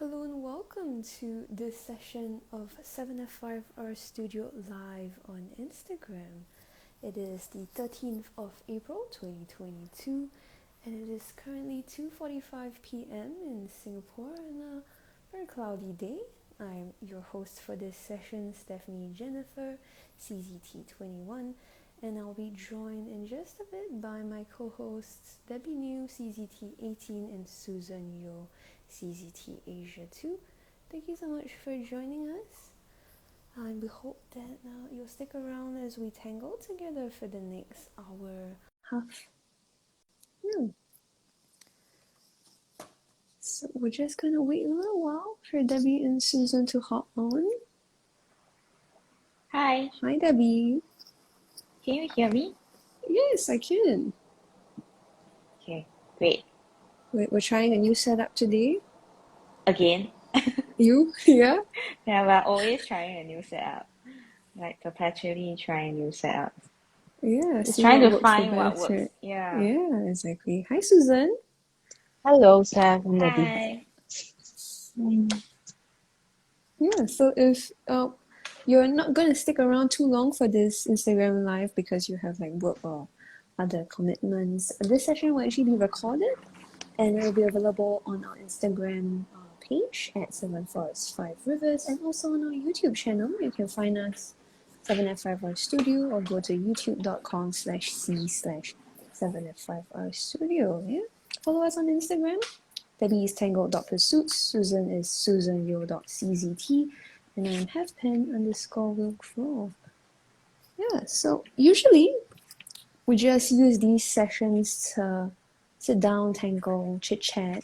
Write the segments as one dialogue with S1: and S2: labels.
S1: Hello and welcome to this session of 7F5 Our Studio live on Instagram. It is the 13th of April 2022 and it is currently 2:45 p.m. in Singapore on a very cloudy day. I'm your host for this session, Stephanie Jennifer, CZT21, and I'll be joined in just a bit by my co-hosts Debbie New, CZT18, and Susan Yo, CZT Asia 2. Thank you so much for joining us. And we hope that you'll stick around as we tangle together for the next hour. Half. Yeah. So we're just gonna wait a little while for Debbie and Susan to hop on.
S2: Hi,
S1: Hi, Debbie.
S2: can you hear me?
S1: Yes, I can.
S2: Okay, great.
S1: We're trying a new setup today.
S2: Again,
S1: You? Yeah?
S2: yeah, we're always trying a new setup, like perpetually trying new setups.
S1: Yeah,
S2: Just
S1: see
S2: trying
S1: what
S2: to
S1: works the
S2: find what
S1: best,
S2: works.
S1: right?
S2: Yeah.
S1: Yeah, exactly. Hi, Susan.
S3: Hello, Steph and Debbie.
S2: Hi.
S1: Yeah, so if you're not gonna stick around too long for this Instagram live because you have like work or other commitments, this session will actually be recorded and it will be available on our Instagram page at 745 Rivers and also on our YouTube channel. You can find us 7F5R Studio or go to youtube.com/c/7F5R Studio. Yeah, follow us on Instagram. Debbie is tangled.pursuits, Susan is susanyo.czt, and I'm halfpen_Wilkflow. Yeah, so usually we just use these sessions to sit down, tangle, chit chat.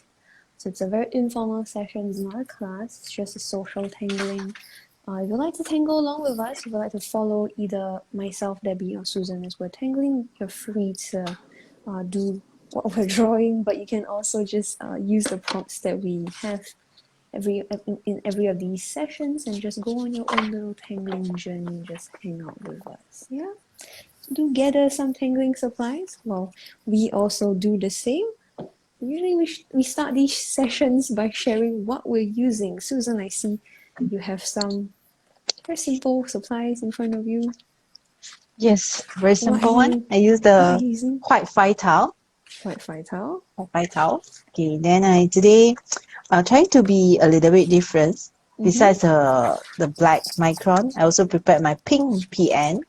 S1: So it's a very informal session, it's not a class, it's just a social tangling. If you'd like to tangle along with us, if you'd like to follow either myself, Debbie, or Susan as we're tangling, you're free to do what we're drawing, but you can also just use the prompts that we have in every of these sessions and just go on your own little tangling journey, just hang out with us. Yeah, do gather some tangling supplies. Well, we also do the same. Usually we start these sessions by sharing what we're using. Susan, I see you have some very simple supplies in front of you.
S3: Yes, very
S1: What
S3: simple
S1: are
S3: one.
S1: you,
S3: I use
S1: what are
S3: the
S1: you using?
S3: white five tile.
S1: White phi tile.
S3: Okay, then I today trying to be a little bit different. Besides the black micron, I also prepared my pink PN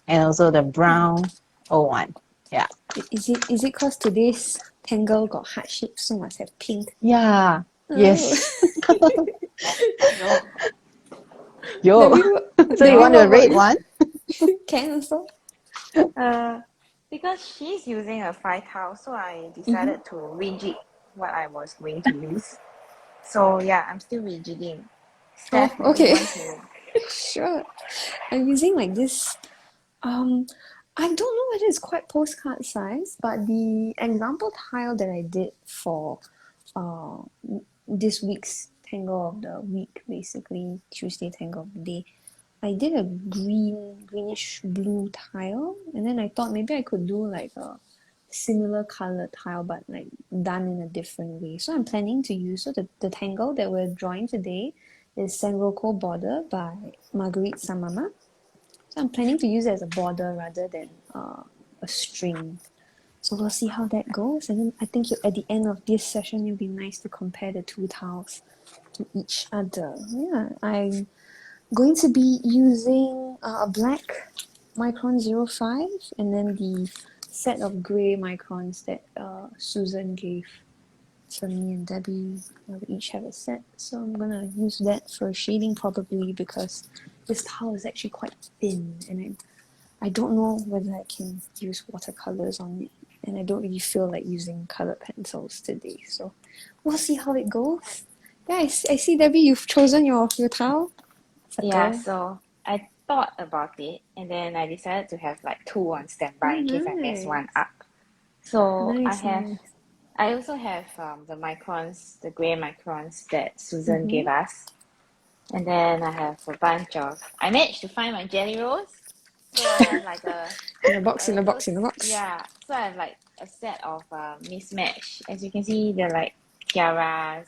S3: and also the brown O1. Yeah.
S1: Is it cause today's Tangle got heart shape, so must have pink?
S3: Yeah.
S1: Oh.
S3: Yes.
S2: No.
S3: Yo.
S1: Debbie,
S3: So you
S1: Debbie,
S3: want
S1: what
S3: the
S1: about
S3: red
S1: you?
S3: one?
S1: Can also.
S2: Uh, because she's using a 5 tile, so I decided to rejig what I was going to use. So yeah, I'm still rejigging.
S1: Oh,
S2: Steph, maybe you
S1: okay.
S2: want to.
S1: Sure. I'm using like this. I don't know whether it's quite postcard size, but the example tile that I did for uh this week's Tangle of the Week, basically Tuesday Tangle of the Day, I did a greenish blue tile, and then I thought maybe I could do like a similar color tile but like done in a different way. So I'm planning to use the tangle that we're drawing today is Rocco Border by Marguerite Samama. So I'm planning to use it as a border rather than a string. So we'll see how that goes. And then I think at the end of this session, it'll be nice to compare the two tiles to each other. Yeah, I'm going to be using a black Micron 05 and then the set of gray Microns that Susan gave to me and Debbie. We each have a set, so I'm gonna use that for shading probably because this tile is actually quite thin and I don't know whether I can use watercolors on it, and I don't really feel like using colored pencils today, so we'll see how it goes. Yeah, I see Debbie, you've chosen your tile.
S2: Yeah,
S1: Circle.
S2: so I thought about it and then I decided to have like two on
S1: Oh,
S2: standby in case I mess
S1: nice.
S2: one up. So
S1: Nice, nice.
S2: I also have the microns, the gray microns that Susan
S1: Mm-hmm.
S2: gave us. And then I have a bunch of, I managed to find my jelly rolls. So I have like
S1: In a box, in a box, in a box.
S2: yeah, so I have like a set of mismatch. As you can see, they're like tiaras,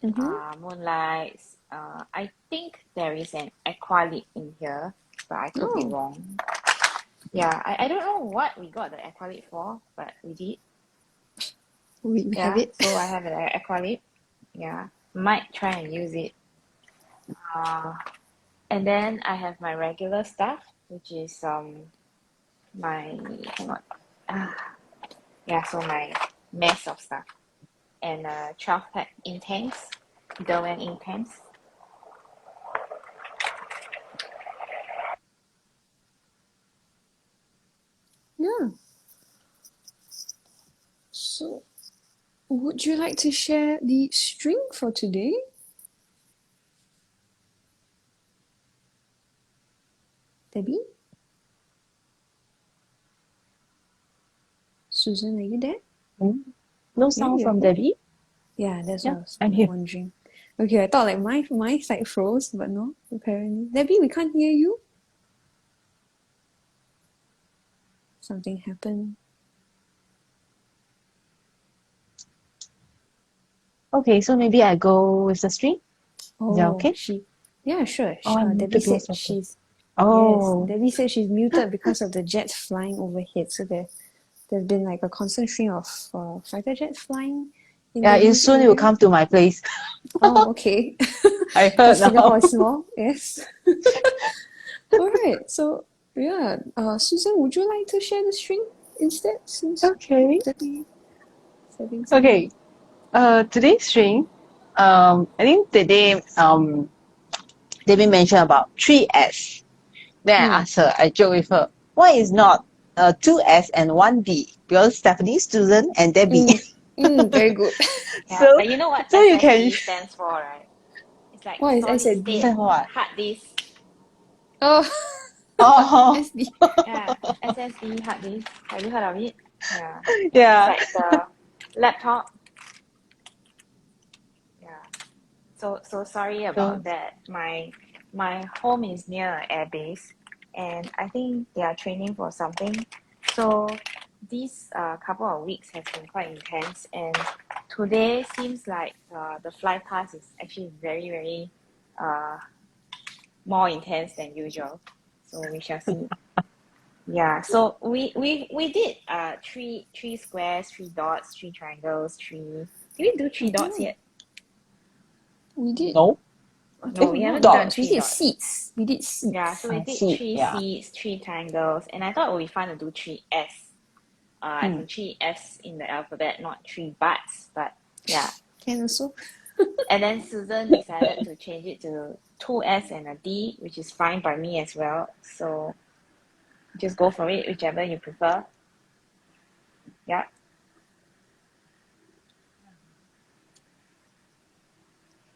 S2: moonlights. I think there is an aqua lip in here, but I could be
S1: Oh,
S2: wrong. Yeah, I don't know what we got the aqua lip for, but we did.
S1: we have
S2: Yeah,
S1: it.
S2: so I have an aqua lip. Yeah, might try and use it. Uh, and then I have my regular stuff, which is my hang on. Ah, yeah, so my mess of stuff and 12 pack intense, Derwent intense.
S1: Yeah. So, would you like to share the string for today? Debbie? Susan, are you there?
S3: No
S1: Yeah,
S3: sound
S1: you're
S3: from
S1: here.
S3: Debbie?
S1: Yeah, that's
S3: Yeah,
S1: what I was
S3: I'm here.
S1: wondering. Okay, I thought like my side froze, but no, apparently. Debbie, we can't hear you. Something happened.
S3: Okay, so maybe I go with the string. Is that
S1: Oh,
S3: okay?
S1: yeah, sure.
S3: Oh, I need
S1: Debbie
S3: to
S1: said
S3: close open.
S1: yes,
S3: Oh,
S1: Debbie said she's muted because of the jets flying overhead. So there's been like a constant stream of fighter jets flying in
S3: yeah,
S1: Debbie's
S3: soon it will
S1: area.
S3: come to my place.
S1: Oh, okay.
S3: I
S1: Because
S3: heard
S1: Singapore
S3: now.
S1: is small, yes. All right, so yeah, Susan, would you like to share the string instead, since
S3: Okay.
S1: Debbie is having some?
S3: Okay. Today's string, I think today, Debbie mentioned about 3S. Then I asked her, I joke with her, why is not 2S and 1D? Because Stephanie, Susan, and Debbie.
S1: Very good.
S2: Yeah,
S3: So,
S2: but you know what
S3: so you can
S2: SSD stands for, right? It's like
S1: What is
S2: solid
S1: SSD?
S2: state
S3: say what?
S2: hard disk.
S1: Oh,
S3: Oh,
S1: SD.
S2: Yeah, SSD hard disk. Have you heard of it? Yeah, it's
S3: yeah.
S2: like the laptop. Yeah. So sorry
S3: So,
S2: about that. My home is near an air base, and I think they are training for something. So these couple of weeks has been quite intense, and today seems like the fly pass is actually very uh, more intense than usual. So we shall see. Yeah. So we did three squares, three dots, three triangles, three. Did we do three dots
S1: Oh,
S2: yet?
S1: we did.
S3: no.
S1: I
S2: No,
S1: don't
S2: we
S1: know.
S2: haven't done
S3: Dots.
S1: We
S2: three
S1: did
S2: dots.
S1: seats. We did
S2: Yeah,
S1: seats.
S2: so we
S3: I
S2: did
S3: see.
S2: three
S3: Yeah.
S2: C's, three triangles, and I thought it would be fun to do three S. As in three F's in the alphabet, not three butts. But yeah.
S1: Can also.
S2: And then Susan decided to change it to two S and a D, which is fine by me as well. So just go for it, whichever you prefer. Yeah.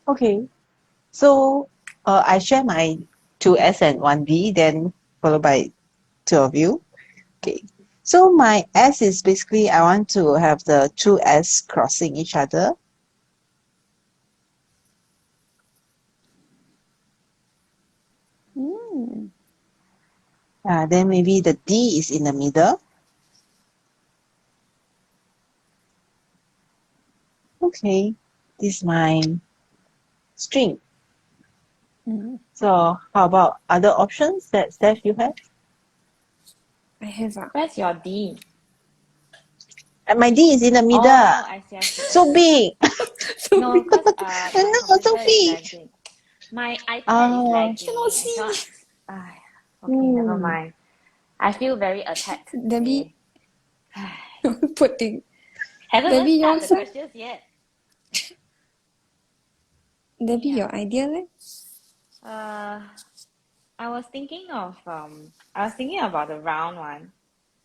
S3: Okay. So, I share my 2S and 1D, then followed by two of you. Okay. So my S is basically I want to have the two S crossing each other.
S1: Mm.
S3: Then maybe the D is in the middle. Okay. This is my string.
S1: Mm.
S3: So how about other options that Steph you have?
S1: I have
S2: Where's your D?
S3: And my D is in the
S2: Oh,
S3: middle.
S2: I see, I see.
S3: So big.
S2: No, because my
S3: No, so
S2: computer is
S3: big.
S2: lagging. My iPad is
S1: cannot
S2: lagging. I
S1: see.
S2: cannot. Okay, never
S3: Hmm.
S2: mind. I feel very attacked
S1: Debbie,
S2: today.
S1: poor thing.
S2: Haven't even
S1: Debbie,
S2: started the
S1: yours?
S2: questions yet.
S1: Debbie,
S2: Yeah.
S1: your idea, leh?
S2: Uh, I was thinking about the round one,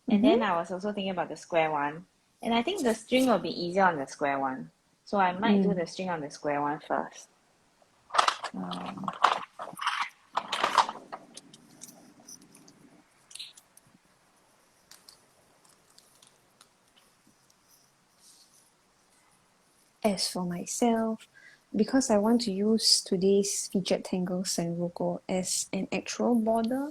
S2: and then I was also thinking about the square one, and I think the string will be easier on the square one, so I might do the string on the square one first. Um,
S1: As for myself, because I want to use today's featured Tangle Rocco as an actual border,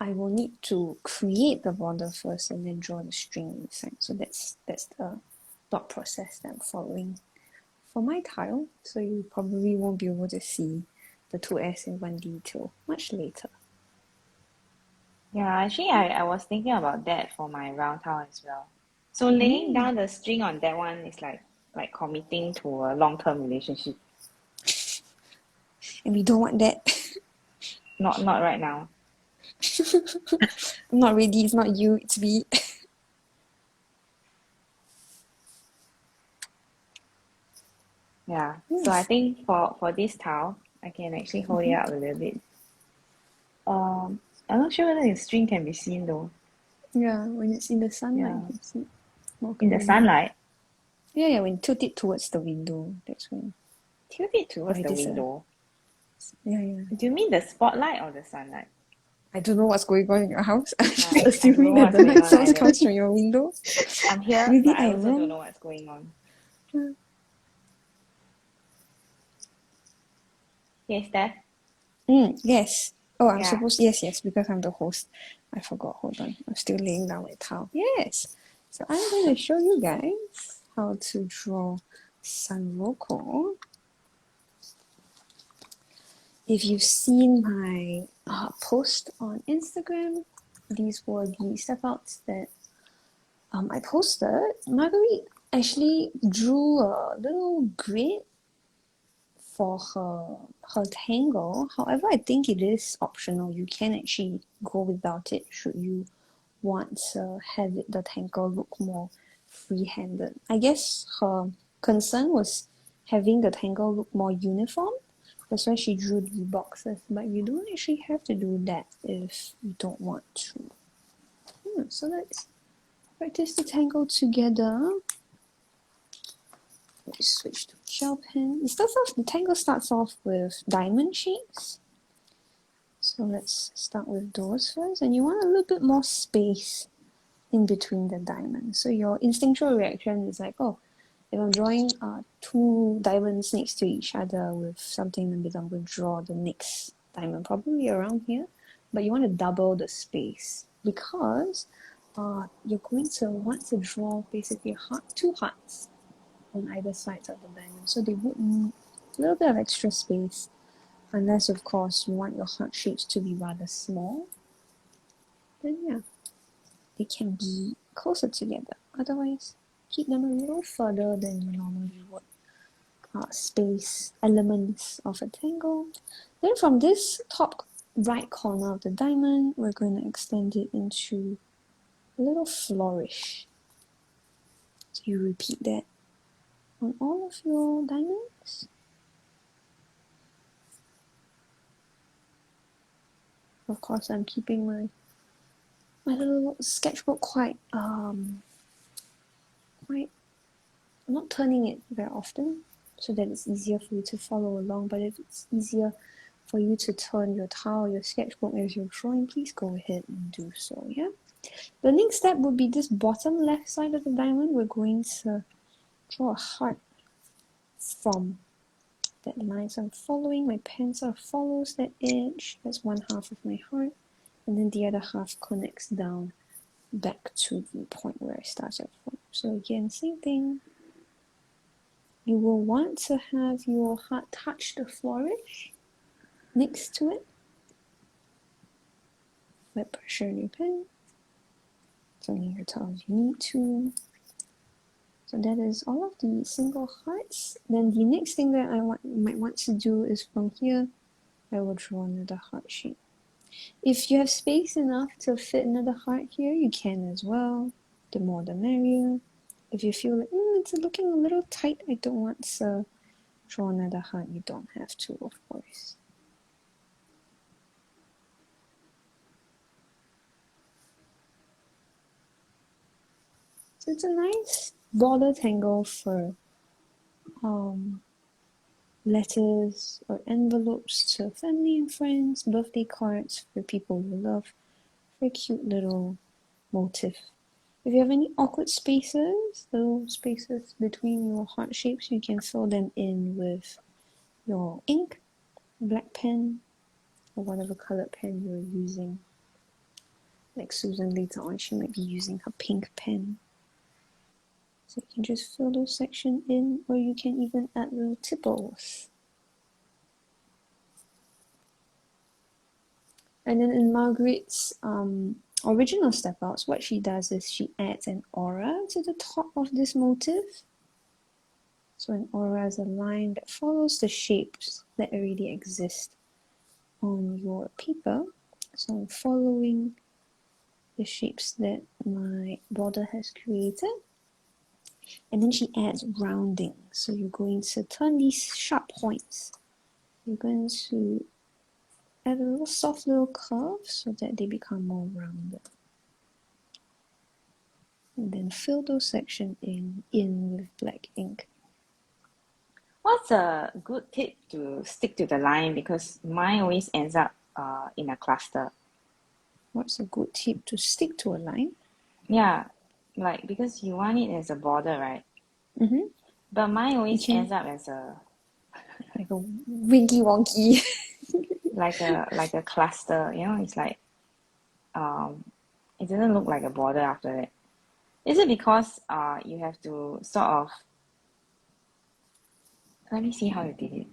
S1: I will need to create the border first and then draw the string inside. So that's the thought process that I'm following for my tile, so you probably won't be able to see the 2S in 1D till much later.
S2: Yeah, actually, I was thinking about that for my round tile as well. So laying down the string on that one is like committing to a long-term relationship.
S1: And we don't want that.
S2: Not right now.
S1: I'm not ready, it's not you, it's me.
S2: Yeah. So I think for this tile, I can actually hold it up a little bit. I'm not sure whether the string can be seen though.
S1: Yeah, when it's in the sunlight,
S2: Yeah.
S1: you can see it more
S2: In the
S1: clearly.
S2: sunlight,
S1: Yeah, when you tilt it towards the window, that's when.
S2: tilt it towards
S1: Right,
S2: the
S1: this,
S2: window.
S1: Yeah.
S2: Do you mean the spotlight or the sunlight?
S1: I don't know what's going on in your house. I'm
S2: Yeah,
S1: just
S2: I don't
S1: assuming
S2: know
S1: that
S2: what's
S1: the
S2: going
S1: light
S2: on
S1: source
S2: either.
S1: comes from your window.
S2: I'm here,
S1: Maybe
S2: but I
S1: I'm
S2: also don't
S1: wrong.
S2: know what's going on. Yes, Steph?
S1: Yes. Oh, I'm
S2: Yeah.
S1: supposed. Yes, because I'm the host. I forgot. Hold on. I'm still laying down my towel. Yes. So I'm going to show you guys how to draw San Rocco. If you've seen my post on Instagram, these were the step outs that I posted. Marguerite actually drew a little grid for her tangle. However, I think it is optional. You can actually go without it should you want to have the tangle look more free-handed. I guess her concern was having the tangle look more uniform. That's why she drew the boxes, but you don't actually have to do that if you don't want to. So let's practice the tangle together. Let's switch to gel pen. The tangle starts off with diamond shapes. So let's start with those first. And you want a little bit more space in between the diamonds. So your instinctual reaction is like, oh, if I'm drawing two diamonds next to each other with something in the middle, I'm going to draw the next diamond, probably around here. But you want to double the space because you're going to want to draw basically two hearts on either sides of the diamond. So they would need a little bit of extra space, unless of course you want your heart shapes to be rather small. Then yeah, they can be closer together. Otherwise, keep them a little further than you normally would. Space elements of a tangle. Then from this top right corner of the diamond, we're going to extend it into a little flourish. So you repeat that on all of your diamonds. Of course, I'm keeping my little sketchbook quite I'm not turning it very often so that it's easier for you to follow along. But if it's easier for you to turn your tile, your sketchbook as you're drawing, please go ahead and do so. Yeah. The next step would be this bottom left side of the diamond. We're going to draw a heart from that line. So I'm following, my pen sort of follows that edge. That's one half of my heart. And then the other half connects down back to the point where I started from. So again, same thing. You will want to have your heart touch the flourish next to it. Let pressure on your pen. Turning your tile if you need to. So that is all of the single hearts. Then the next thing that I might want to do is from here, I will draw another heart shape. If you have space enough to fit another heart here, you can as well. The more the merrier. If you feel like it's looking a little tight, I don't want to draw another heart, you don't have to, of course. So it's a nice border tangle for letters or envelopes to family and friends, birthday cards for people you love. Very cute little motif. If you have any awkward spaces, little spaces between your heart shapes, you can fill them in with your ink, black pen, or whatever colored pen you're using. Like Susan later on, she might be using her pink pen. So you can just fill those sections in, or you can even add little tipples. And then in Marguerite's original step outs, what she does is she adds an aura to the top of this motif. So an aura is a line that follows the shapes that already exist on your paper. So I'm following the shapes that my border has created. And then she adds rounding. So you're going to turn these sharp points. You're going to add a little soft little curve so that they become more rounded. And then fill those sections in with black ink.
S2: What's a good tip to stick to the line? Because mine always ends up in a cluster.
S1: What's a good tip to stick to a line?
S2: Yeah, like because you want it as a border, right?
S1: Mm-hmm.
S2: But mine always
S1: can-
S2: ends up as a
S1: Like a winky wonky.
S2: like a cluster. You know, it's like it doesn't look like a border after that. Is it because you have to sort of let me see how you did it.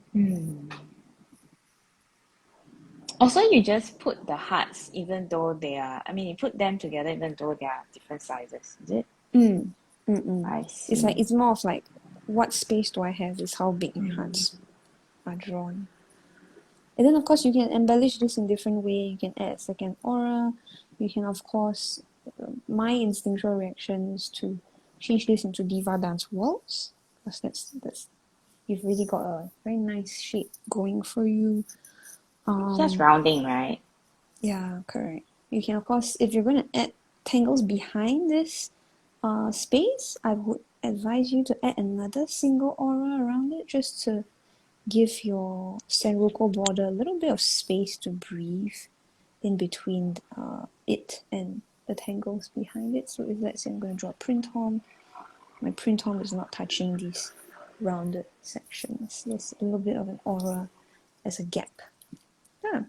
S2: Also, you just put the hearts even though they are, I mean, you put them together even though they are different sizes, is it? I see.
S1: It's more of like, what space do I have is how big my hearts are drawn. And then of course you can embellish this in different way. You can add a second aura. You can of course, my instinctual reaction is to change this into diva dance waltz, because that's you've really got a very nice shape going for you.
S2: Just rounding, right?
S1: Yeah, correct. You can of course, if you're going to add tangles behind this space, I would advise you to add another single aura around it, just to give your Rocco border a little bit of space to breathe in between it and the tangles behind it. So if let's say I'm going to draw a print home, my print home is not touching these rounded sections. There's a little bit of an aura as a gap. Yeah.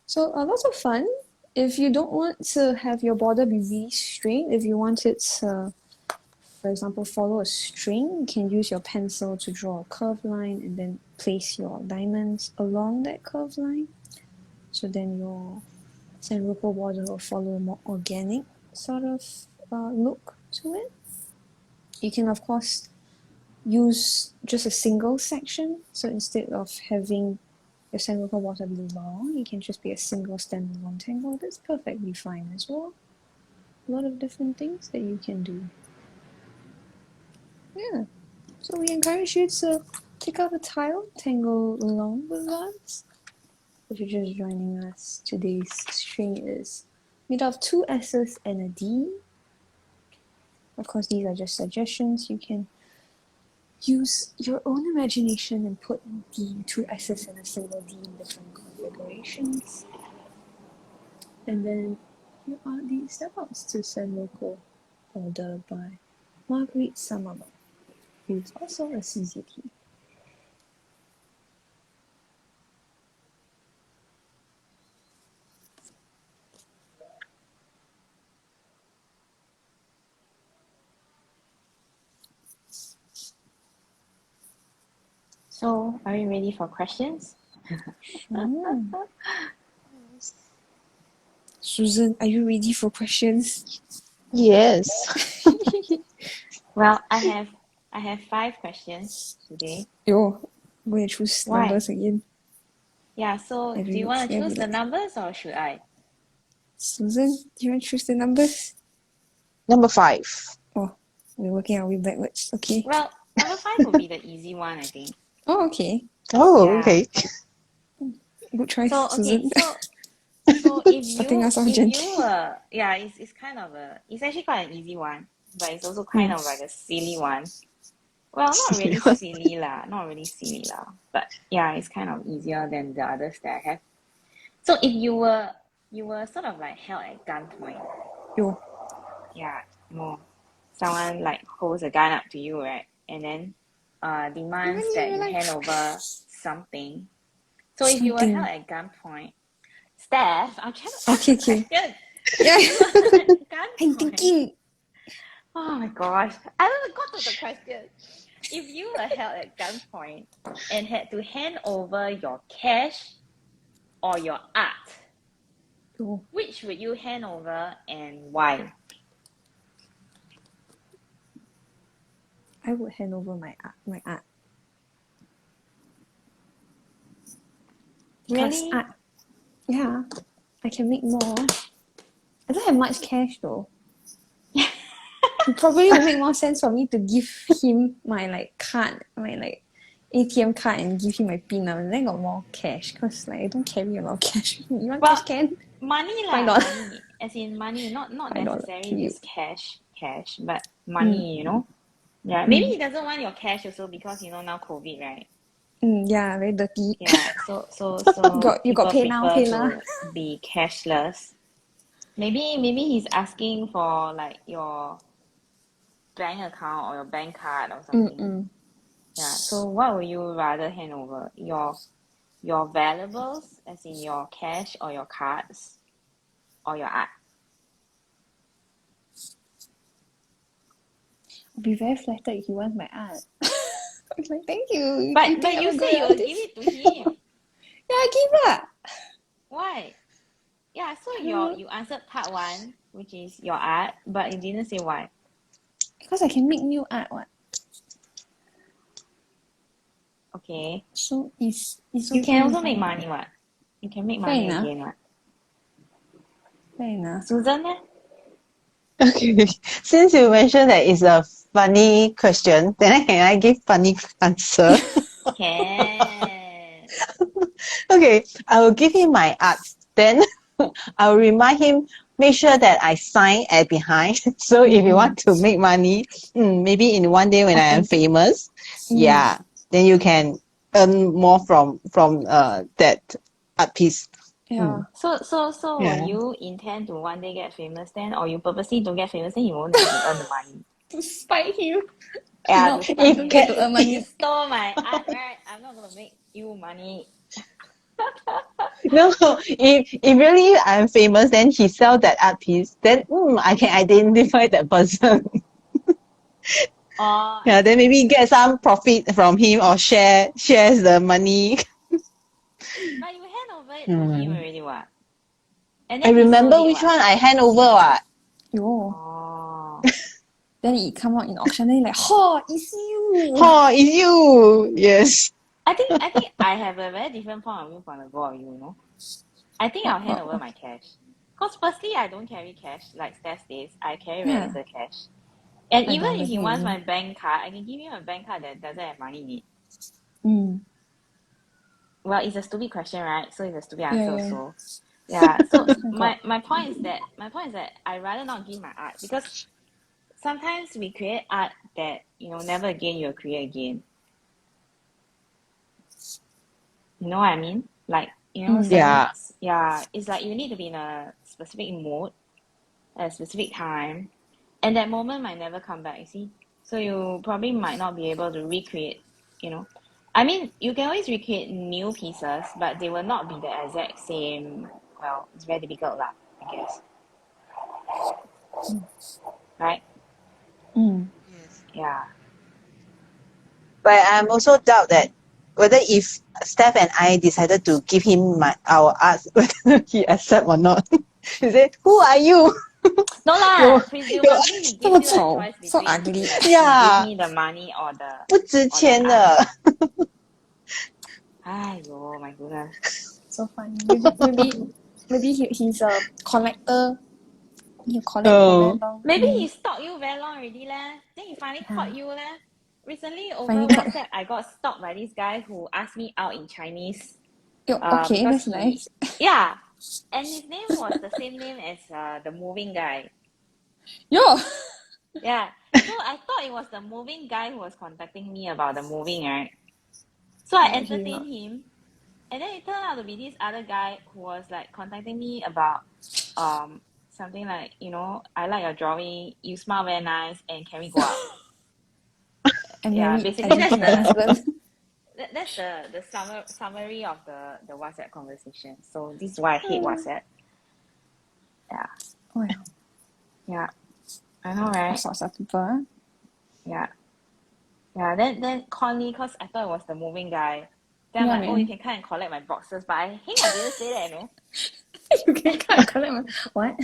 S1: So lots of fun. If you don't want to have your border be really straight, if you want it to, for example, follow a string, you can use your pencil to draw a curved line and then place your diamonds along that curved line. So then your Rocco border will follow a more organic sort of look to it. You can, of course, use just a single section. So instead of having your Rocco border be long, it can just be a single standalone tangle. That's perfectly fine as well. A lot of different things that you can do. Yeah. So we encourage you to take out a tile, tangle along with us. If you're just joining us, today's string is made of 2 S's and a D. Of course, these are just suggestions. You can use your own imagination and put the 2 S's and a single D in different configurations. And then here are the step outs to Rocco Border by Marguerite Samama, who's also a CZT.
S2: So, are you ready for questions?
S1: Susan, are you ready for questions?
S3: Yes.
S2: Well, I have 5 questions today.
S1: Yo, I'm going to choose
S2: Why?
S1: numbers again.
S2: Yeah, so do you want to choose the numbers or should I?
S1: Susan, do you want to choose the numbers?
S3: Number 5.
S1: Oh, we're working our way backwards. Okay.
S2: Well, number 5 will be the easy one, I think.
S1: Oh, okay.
S3: Oh,
S2: Yeah.
S3: okay.
S1: Good choice,
S2: So, okay,
S1: Susan.
S2: so if
S1: Starting us off
S2: you
S1: gently.
S2: were, yeah, it's kind of it's actually quite an easy one, but it's also kind of like a silly one. Well, not really silly lah, but yeah, it's kind of easier than the others that I have. So if you were sort of like held at gunpoint,
S1: Yo.
S2: yeah, no, someone like holds a gun up to you, right, and then demands that you hand over something. So if you were held at gunpoint, Steph, I'm trying to ask
S1: Okay.
S2: a question.
S1: Yeah. I'm
S2: Gunpoint.
S1: thinking.
S2: Oh my gosh. I don't got to the question. If you were held at gunpoint and had to hand over your cash or your art,
S1: Oh,
S2: which would you hand over and why?
S1: I would hand over my art. My art. Because
S2: Really?
S1: art, yeah, I can make more. I don't have much cash though. It probably would make more sense for me to give him my like card, my like ATM card, and give him my PIN number. And then got more cash. Cause like I don't carry a lot of cash. You want
S2: Well,
S1: cash can?
S2: money lah,
S1: $5.
S2: money. As in money, not
S1: $5 to
S2: necessarily
S1: you.
S2: just cash, but
S1: Mm.
S2: money, Yeah, maybe he doesn't want your cash also because now COVID, right?
S1: Yeah, very dirty.
S2: Yeah, so
S1: You got
S2: people
S1: PayNow,
S2: prefer
S1: PayLah.
S2: to be cashless. Maybe he's asking for like your bank account or your bank card or something.
S1: Mm-mm.
S2: Yeah. So what would you rather hand over? Your valuables, as in your cash or your cards or your art?
S1: I'll be very flattered if he wants my art. I'm like, thank you. You
S2: But
S1: think I'm
S2: you
S1: a
S2: said
S1: good
S2: you will
S1: artist?
S2: give it to him.
S1: Yeah, I give up.
S2: Why? Yeah, so
S1: I don't know.
S2: you answered part one, which is your art, but you didn't say why.
S1: Because I can make new art, what?
S2: Okay.
S1: So it's
S2: You
S1: okay
S2: can
S1: if
S2: also make
S1: I...
S2: money, what? You can make
S1: Fair
S2: money
S1: enough.
S2: again, what?
S1: Fair enough.
S2: Susan, eh?
S3: Okay. Since you mentioned that it's a funny question, then can I give funny answer?
S2: Can.
S3: Okay, I will give him my art. Then I will remind him, make sure that I sign at behind. So if you want to make money, maybe in one day when I am
S1: Authentic.
S3: famous, yeah, then you can earn more from that art piece.
S1: Yeah.
S2: So will
S3: Yeah.
S2: you intend to one day get famous then, or you purposely don't get famous then you won't let me earn the money?
S1: To spite him.
S2: Yeah,
S1: No,
S2: to spite
S1: you
S3: If
S1: don't
S2: him.
S1: get
S3: can,
S1: to earn
S2: You
S1: money.
S2: stole my art, right? I'm not gonna make you money.
S3: no, if really I'm famous, then he sell that art piece, then I can identify that person.
S2: Oh, I
S3: Yeah, then maybe
S2: see.
S3: get some profit from him or shares the money.
S2: But you hand over it to him
S3: Hmm.
S2: already, what? And
S3: I
S2: then he sold
S3: remember
S2: it,
S3: which
S2: what?
S3: one I hand over what.
S1: Yo.
S2: Oh.
S1: Then it come out in auction. Then like, oh, it's you.
S3: Oh, it's you. Yes.
S2: I think I have a very different point of view from the both of you, I think I'll hand over
S1: What?
S2: my cash. Because firstly, I don't carry cash like Steph says. I carry very
S1: Yeah.
S2: little cash. And even if
S1: $5
S2: he wants
S1: maybe.
S2: my bank card, I can give him a bank card that doesn't have money in it.
S1: Mm.
S2: Well, it's a stupid question, right? So it's a stupid
S1: Yeah,
S2: answer
S1: yeah.
S2: also. Yeah. So
S1: Oh my god.
S2: my point is that I rather not give my art because sometimes we create art that never again you'll create again. You know what I mean? Like certain
S3: Yeah.
S2: it's like you need to be in a specific mood at a specific time, and that moment might never come back. You see, so you probably might not be able to recreate. You know, I mean, you can always recreate new pieces, but they will not be the exact same. Well, it's very difficult, lah. I guess, right?
S1: Mm.
S3: Yes.
S2: Yeah.
S3: But I'm also doubt that whether if Steph and I decided to give him our art, whether he accept or not. He said, "Who are you?"
S2: No
S3: you,
S2: lah.
S3: you
S2: Presumably, he
S1: 这
S2: gives
S1: 么
S2: you a
S1: 丑
S2: choice
S1: so
S2: between
S1: ugly.
S2: you give
S3: yeah,
S2: me the money or the
S3: 不值
S2: or that
S3: 钱
S2: art.
S3: 的。
S2: Aiyo, my goodness.
S1: So funny. Maybe he's a collector. He collect for very
S3: Oh,
S1: long.
S2: Maybe he stalked you very long already leh. Then he finally
S1: Yeah.
S2: caught you leh. Recently over
S1: Finally caught.
S2: WhatsApp, I got stalked by this guy who asked me out in Chinese.
S1: Yo, okay,
S2: Because
S1: that's nice.
S2: yeah, and his name was the same name as the moving guy.
S1: Yo.
S2: Yeah, so I thought it was the moving guy who was contacting me about the moving, right? So I
S1: But he's not.
S2: entertained him, and then it turned out to be this other guy who was like contacting me about something like I like your drawing, you smile very nice, and can we go out?
S1: I'm
S2: Yeah,
S1: married. I
S2: basically
S1: give you my husband.
S2: that's the summary of the WhatsApp conversation. So this is why I hate WhatsApp. Yeah,
S1: Wow.
S2: yeah. I know,
S1: All
S2: right?
S1: sorts of people.
S2: Yeah. Yeah, then Conley, because I thought it was the moving guy. Then I'm
S1: Yeah,
S2: like, oh, you
S1: man.
S2: can come and collect my boxes. But I think I didn't say that, no.
S1: You can come and collect my... What?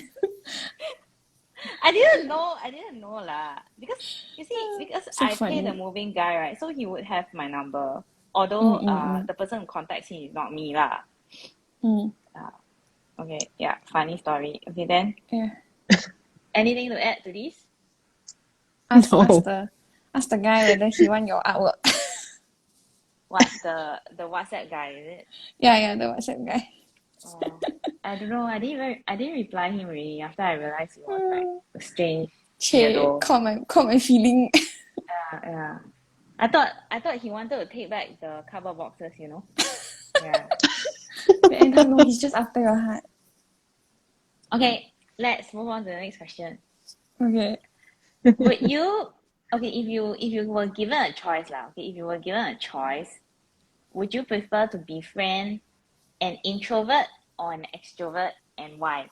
S2: I didn't know lah. Because you see, because
S1: So
S2: I pay the
S1: funny.
S2: moving guy, right? So he would have my number. Although
S1: Mm.
S2: the person who contacts him is not me lah.
S1: Mm.
S2: Uh, okay, yeah, funny story. Okay, then
S1: Yeah.
S2: anything to add to this?
S1: Ask
S3: No.
S1: the guy whether he want your artwork.
S2: What the WhatsApp guy, is it?
S1: Yeah, the WhatsApp guy.
S2: Oh, I don't know. I didn't reply him really after I realized he was like a strange
S1: Che,
S2: weirdo.
S1: caught my feeling.
S2: Yeah. I thought he wanted to take back the cardboard boxes, you know? Yeah.
S1: But end up, no, he's just after your heart.
S2: Okay, let's move on to the next question.
S1: Okay.
S2: Would you okay if you were given a choice lah, okay, if you were given a choice, would you prefer to befriend an introvert or an extrovert and why?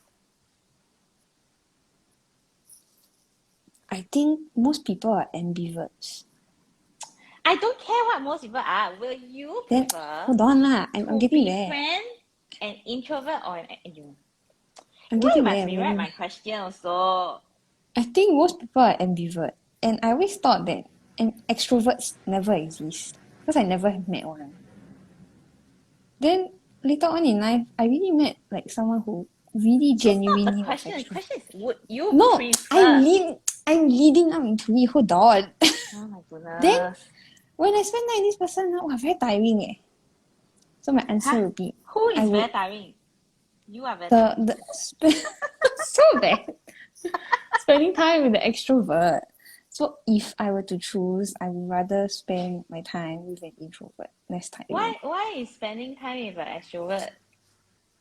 S1: I think most people are ambiverts.
S2: I don't care what most people are. Will you
S1: Then,
S2: prefer
S1: hold on lah. I'm
S2: to
S1: getting there.
S2: befriend an introvert or an you?
S1: I'm
S2: Why you
S1: getting
S2: must
S1: there. I'm
S2: rewrite
S1: getting
S2: my
S1: there.
S2: question also?
S1: I think most people are ambivert. And I always thought that extroverts never exist. Because I never have met one. Then, later on in life, I really met like someone who really
S2: It's not the
S1: genuinely was
S2: question. The
S1: extrovert.
S2: question is, would you
S1: No,
S2: prefer?
S1: I'm leading up into it. Hold on.
S2: Oh my
S1: Then,
S2: goodness.
S1: when I spend time with this person, wow, very tiring eh. So my answer
S2: Huh?
S1: would be,
S2: Who
S1: I
S2: is very
S1: would
S2: tiring? You are very tiring.
S1: so bad. Spending time with the extrovert. So if I were to choose, I would rather spend my time with an introvert. Less tiring.
S2: Why is spending time with an extrovert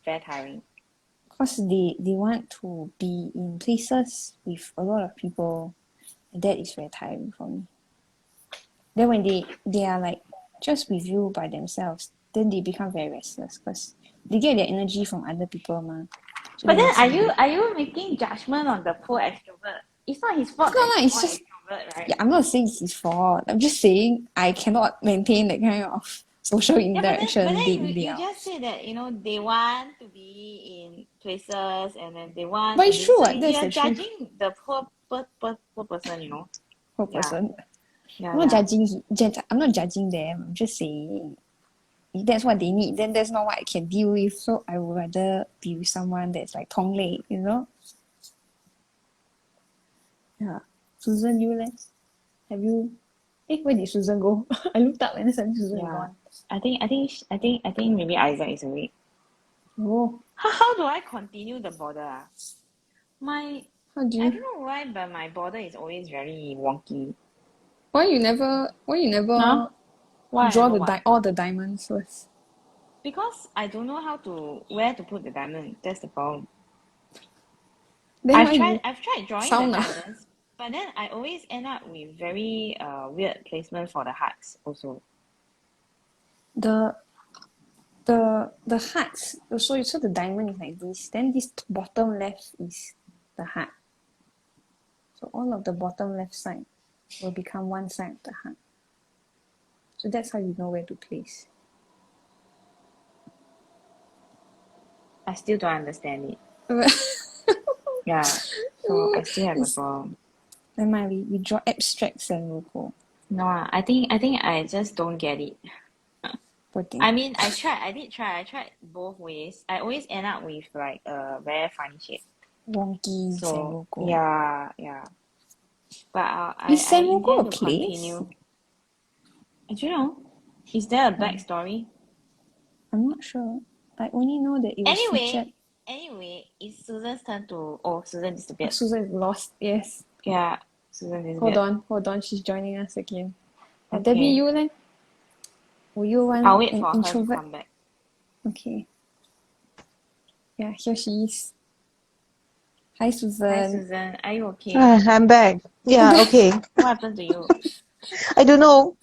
S2: very tiring?
S1: Because they want to be in places with a lot of people. And that is very tiring for me. Then when they are like just with you by themselves, then they become very restless because they get their energy from other people, ma. So
S2: But then
S1: it's
S2: are you making judgment on the poor extrovert? It's not his fault
S1: no,
S2: that he's
S1: it's
S2: not
S1: just
S2: extrovert, right?
S1: yeah. I'm not saying it's his fault. I'm just saying I cannot maintain that kind of social
S2: Yeah, but
S1: interaction
S2: then
S1: day
S2: you,
S1: in day
S2: you
S1: out.
S2: just said that they want to be in places and then they want
S1: But
S2: to
S1: it's
S2: be
S1: true.
S2: so
S1: What that's
S2: you're
S1: the truth.
S2: judging the poor person.
S1: Poor
S2: Yeah,
S1: person.
S2: yeah,
S1: I'm not
S2: yeah.
S1: judging. I'm not judging them. I'm just saying if that's what they need, then that's not what I can deal with. So I would rather be with someone that's like 同类, you know? Yeah. Susan, you leh? Have you? Where did Susan go? I looked up and then suddenly Susan
S2: Yeah.
S1: gone.
S2: I think maybe Isaac is awake.
S1: Oh,
S2: How do I continue the border? My
S1: how do
S2: I don't
S1: you?
S2: know why, but my border is always very wonky.
S1: Why you never? Why you
S2: Huh?
S1: never
S2: Why I
S1: draw
S2: never
S1: the
S2: what?
S1: all the diamonds first?
S2: Because I don't know where to put the diamond. That's the problem.
S1: Then why you
S2: I've tried drawing the
S1: sound ah?
S2: diamonds, but then I always end up with very weird placement for the hearts also.
S1: The hearts. So the diamond is like this. Then this bottom left is the heart. So all of the bottom left side will become one side of the heart. So that's how you know where to place.
S2: I still don't understand it. Yeah. So I still have a problem.
S1: Never mind, we draw abstracts and Rocco.
S2: No, I think I just don't get it.
S1: Poor thing.
S2: I mean, I did try. I tried both ways. I always end up with like a very funny shape.
S1: Wonky
S2: So
S1: Senoko.
S2: yeah. But
S1: Is
S2: I
S1: Senoko
S2: intend
S1: a
S2: to
S1: place?
S2: continue. I don't know. Is there a backstory?
S1: I'm not sure. I only know that it was featured.
S2: Anyway, it's Susan's turn to. Oh, Susan
S1: Oh,
S2: disappeared.
S1: Susan is lost. Yes.
S2: Yeah, Susan disappeared.
S1: Hold on. She's joining us again.
S2: Okay.
S1: Debbie, you then? Will you want
S2: I'll wait
S1: an
S2: for her to
S1: introvert?
S2: come back.
S1: Okay. Yeah, here she is. Hi, Susan.
S2: Hi, Susan. Are you okay?
S3: I'm back. Yeah, okay.
S2: What happened to you?
S3: I don't know.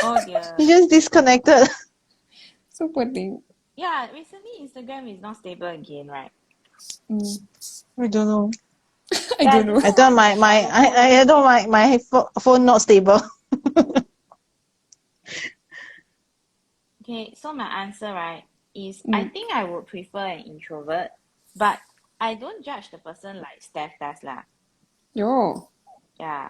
S2: Oh dear.
S3: You just disconnected.
S1: So poor thing.
S2: Yeah, recently Instagram is not stable again, right?
S1: Mm.
S3: I don't know.
S1: I
S2: Yeah,
S1: don't know.
S3: I don't I don't my phone not stable.
S2: Okay, so my answer, right, is I think I would prefer an introvert, but I don't judge the person like Steph does lah.
S1: Yo,
S2: Yeah.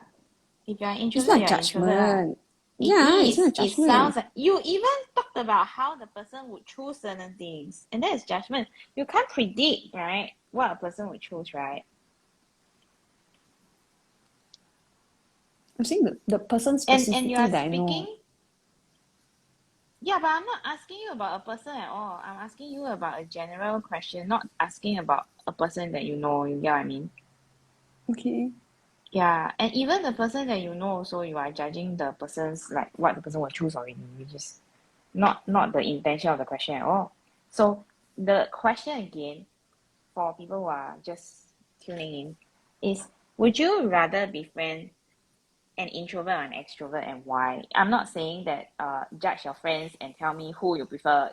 S2: If you're an
S1: it's
S2: introvert,
S1: not
S2: you're an introvert lah.
S1: judgment.
S2: It
S1: Yeah, it's
S2: is.
S1: not
S2: It
S1: judgment.
S2: sounds like you even talked about how the person would choose certain things, and that is judgment. You can't predict, right, what a person would choose, right?
S1: I'm saying the person
S2: And you
S1: specifically
S2: are
S1: that I know.
S2: speaking. Yeah, but I'm not asking you about a person at all. I'm asking you about a general question, not asking about a person that you know. You get what I mean?
S1: Okay.
S2: Yeah, and even the person that you know, also you are judging the person's like what the person will choose already, which is not the intention of the question at all. So the question again for people who are just tuning in is: would you rather befriend an introvert or an extrovert, and why? I'm not saying that judge your friends and tell me who you prefer.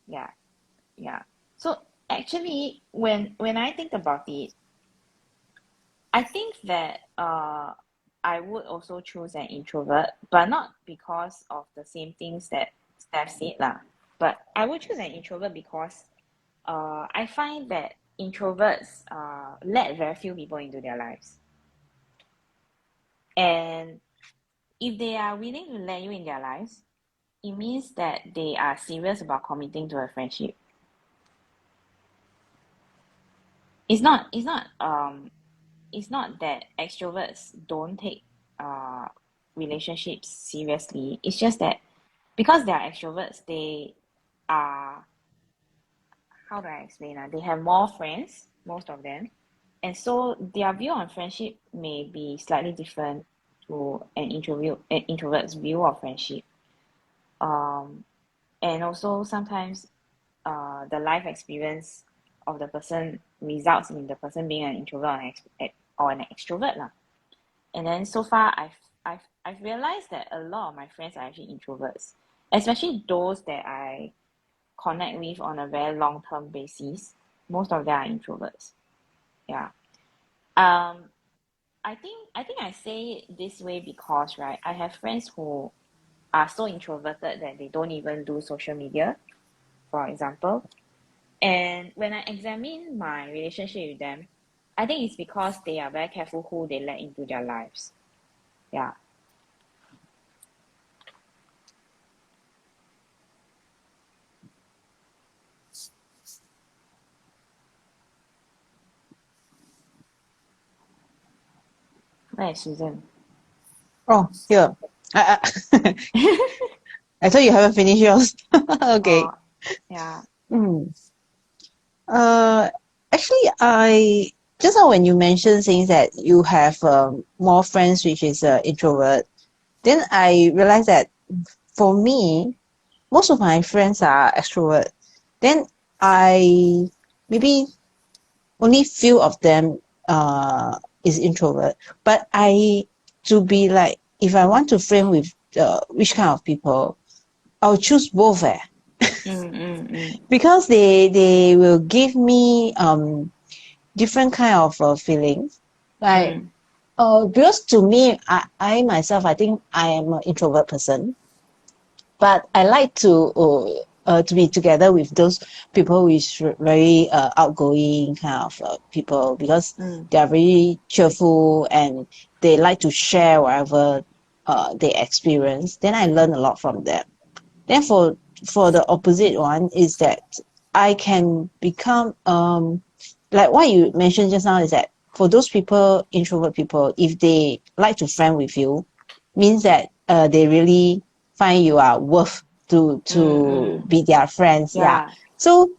S2: Yeah, yeah. So actually, when I think about it, I think that I would also choose an introvert, but not because of the same things that Steph said lah. But I would choose an introvert because I find that introverts let very few people into their lives, and if they are willing to let you in their lives, it means that they are serious about committing to a friendship. It's not that extroverts don't take uh relationships seriously. It's just that because they are extroverts, they are, how do I explain? They have more friends, most of them, and so their view on friendship may be slightly different to an introvert's view of friendship. Um, and also sometimes the life experience of the person results in the person being an introvert or an extrovert lah. And then so far, I've realized that a lot of my friends are actually introverts, especially those that I connect with on a very long term basis. Most of them are introverts. Yeah. Um. I think I say it this way because, right, I have friends who are so introverted that they don't even do social media, for example. And when I examine my relationship with them, I think it's because they are very careful who they let into their lives. Yeah. Where is Susan?
S3: Oh, here. I, I thought you haven't finished yours. Okay.
S2: Oh, yeah.
S3: Mm. Uh, Actually, I just now when you mentioned things that you have more friends, which is introvert, then I realized that for me, most of my friends are extrovert. Then I maybe only few of them is introvert. But I to be like if I want to friend with which kind of people, I'll choose both because they will give me different kind of feelings. Like because to me, I myself, I think I am an introvert person, but I like to be together with those people with very outgoing kind of people because they are very cheerful and they like to share whatever they experience. Then I learn a lot from them. Then for the opposite one is that I can become like what you mentioned just now is that for those people, introvert people, if they like to friend with you, means that they really find you are worth to be their friends. Yeah.
S2: Yeah.
S3: So